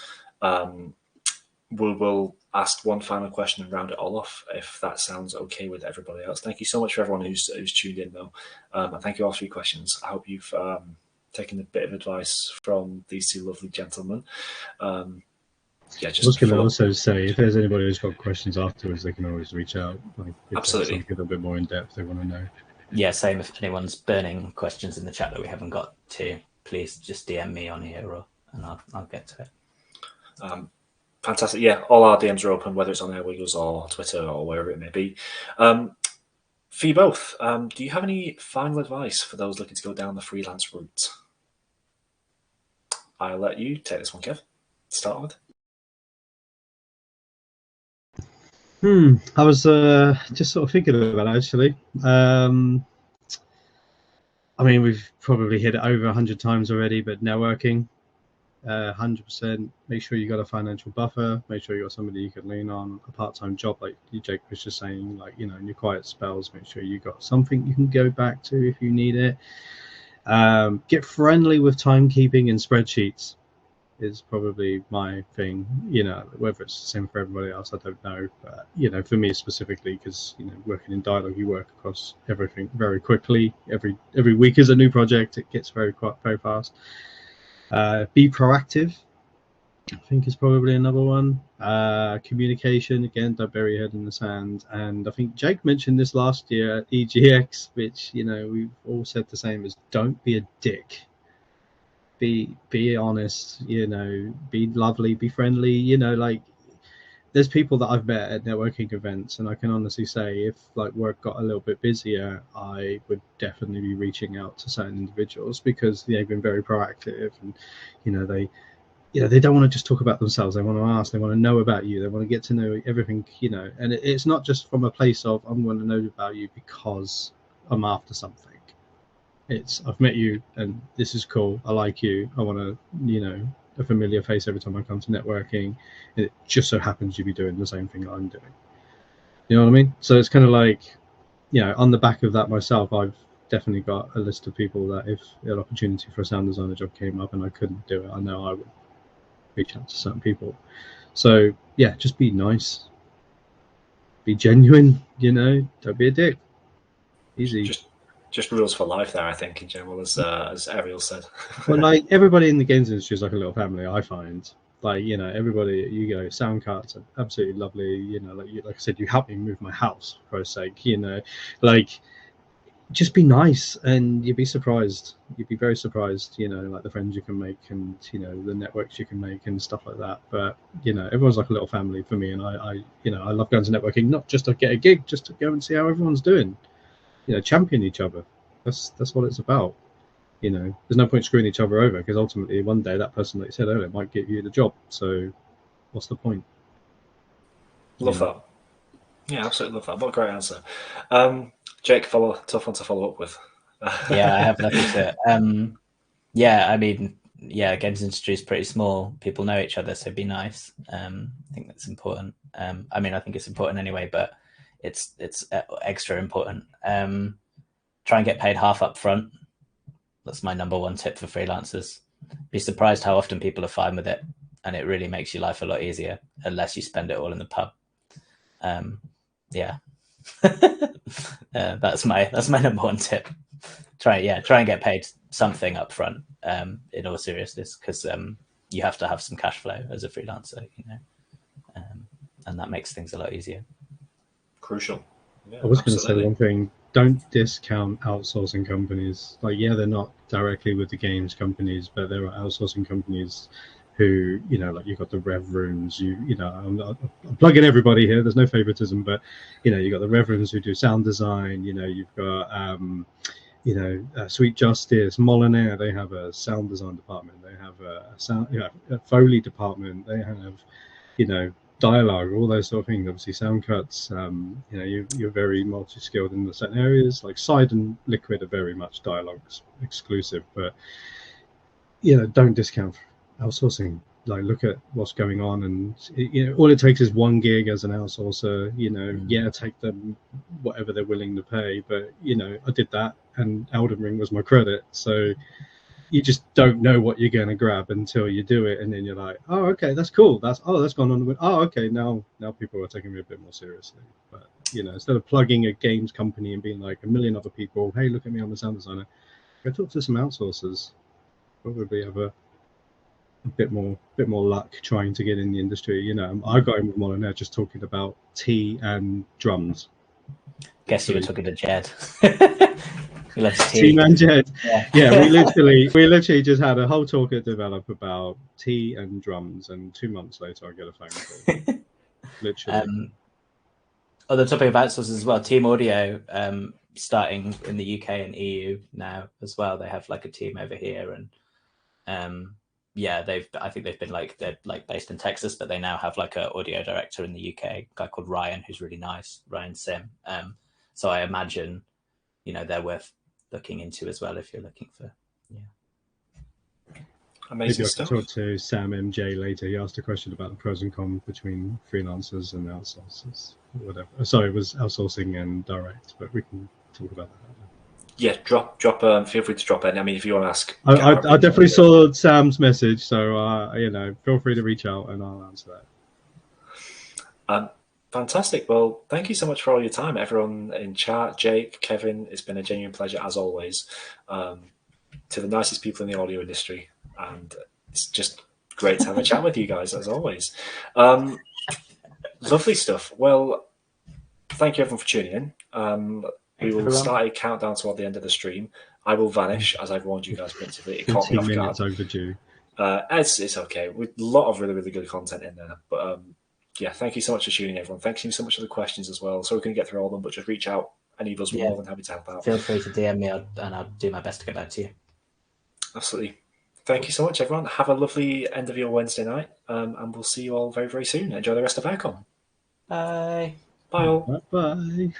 we'll ask one final question and round it all off, if that sounds okay with everybody else. Thank you so much for everyone who's tuned in, though. And thank you all for your questions. I hope you've taken a bit of advice from these two lovely gentlemen. Yeah, just I was going to also say, if there's anybody who's got questions afterwards, they can always reach out. Like, if absolutely, something a little bit more in depth they want to know. Yeah, same. If anyone's burning questions in the chat that we haven't got to, please just DM me on here, and I'll get to it. Fantastic. Yeah, all our DMs are open, whether it's on Airwiggles or Twitter or wherever it may be. For you both, do you have any final advice for those looking to go down the freelance route? I'll let you take this one, Kev. Start with. I was just sort of thinking about it, actually. I mean, we've probably hit it over 100 times already, but networking, 100%. Make sure you got a financial buffer. Make sure you got somebody you can lean on. A part-time job, like Jake was just saying, like, in your quiet spells, make sure you got something you can go back to if you need it. Get friendly with timekeeping and spreadsheets is probably my thing. Whether it's the same for everybody else, I don't know. But for me specifically, because working in dialogue, you work across everything very quickly. Every week is a new project. It gets very fast. Be proactive, I think, is probably another one. Communication, again, don't bury your head in the sand. And I think Jake mentioned this last year at EGX, which we've all said the same, as don't be a dick. Be honest, be lovely, be friendly, like there's people that I've met at networking events, and I can honestly say if like work got a little bit busier, I would definitely be reaching out to certain individuals because they've been very proactive, and they don't want to just talk about themselves. They want to ask, they want to know about you, they want to get to know everything, and it's not just from a place of I'm going to know about you because I'm after something. It's I've met you and this is cool. I like you. I want to, a familiar face every time I come to networking. And it just so happens you be doing the same thing that I'm doing. You know what I mean? So it's kind of like, on the back of that myself, I've definitely got a list of people that if an opportunity for a sound designer job came up and I couldn't do it, I know I would reach out to certain people. So yeah, just be nice. Be genuine, don't be a dick. Easy. Just rules for life there, I think, in general, as Ariel said. Well, like everybody in the games industry is like a little family, I find. Like, everybody, sound cards are absolutely lovely. Like I said, you helped me move my house, for Christ's sake. Like, just be nice, and you'd be surprised. You'd be very surprised. Like the friends you can make, and the networks you can make, and stuff like that. But everyone's like a little family for me, and I love going to networking, not just to get a gig, just to go and see how everyone's doing. Champion each other. That's what it's about. There's no point screwing each other over because ultimately one day that person, like you said earlier, might get you the job. So what's the point? Love that. Yeah, absolutely love that. What a great answer. Jake, tough one to follow up with. Yeah, I have nothing to. Yeah, I mean, games industry is pretty small. People know each other, so be nice. I think that's important. I mean, I think it's important anyway, but it's extra important. Try and get paid half up front. That's my number one tip for freelancers. Be surprised how often people are fine with it, and it really makes your life a lot easier unless you spend it all in the pub. Yeah. That's my number one tip. Try and get paid something up front, in all seriousness, because you have to have some cash flow as a freelancer, and that makes things a lot easier. Crucial. Yeah, I was going to say one thing. Don't discount outsourcing companies. Like, yeah, they're not directly with the games companies, but there are outsourcing companies who, like you've got the Rev Rooms. I'm plugging everybody here. There's no favoritism, but you've got the Rev Rooms who do sound design. You've got Sweet Justice, Molyneux. They have a sound design department. They have a Foley department. They have dialogue, all those sort of things. Obviously sound cuts, you're very multi-skilled in the certain areas. Like Side and Liquid are very much dialogue exclusive, but don't discount outsourcing. Like, look at what's going on, and all it takes is one gig as an outsourcer. Take them whatever they're willing to pay, but I did that and Elden Ring was my credit, so you just don't know what you're going to grab until you do it, and then you're like, oh, okay, that's cool. That's gone on. Oh, okay, now people are taking me a bit more seriously. But instead of plugging a games company and being like a million other people, hey, look at me, I'm a sound designer, go talk to some outsourcers. Probably have a bit more luck trying to get in the industry. I got in with Molyneux just talking about tea and drums. Guess you were talking to Jed. Team and Jed. Yeah, we literally just had a whole talk at Develop about tea and drums, and 2 months later I get a phone call. Literally. On the topic of outsources as well, Team Audio starting in the UK and EU now as well. They have like a team over here, and I think they've been they're based in Texas, but they now have like an audio director in the UK, a guy called Ryan, who's really nice, Ryan Sim. So I imagine they're worth looking into as well if you're looking for. Amazing Maybe I stuff. can talk to Sam MJ later. He asked a question about the pros and cons between freelancers and outsourcers, whatever. Sorry, it was outsourcing and direct, but we can talk about that. Yeah, drop. Feel free to drop in. I mean, if you want to ask, I definitely saw Sam's message, so feel free to reach out and I'll answer that. Fantastic. Well, thank you so much for all your time, everyone in chat. Jake, Kevin, it's been a genuine pleasure as always. To the nicest people in the audio industry, and it's just great to have a chat with you guys as always. Lovely stuff. Well, thank you everyone for tuning in. We will start a countdown toward the end of the stream. I will vanish, as I've warned you guys principally. It caught me off guard. 15 minutes overdue. It's okay. With a lot of really, really good content in there. But yeah, thank you so much for tuning in, everyone. Thank you so much for the questions as well. So we can get through all of them, but just reach out. Any of us are more than happy to help out. Feel free to DM me and I'll do my best to get back to you. Absolutely. Thank you so much, everyone. Have a lovely end of your Wednesday night, and we'll see you all very, very soon. Enjoy the rest of Aircon. Bye. Bye all. Bye.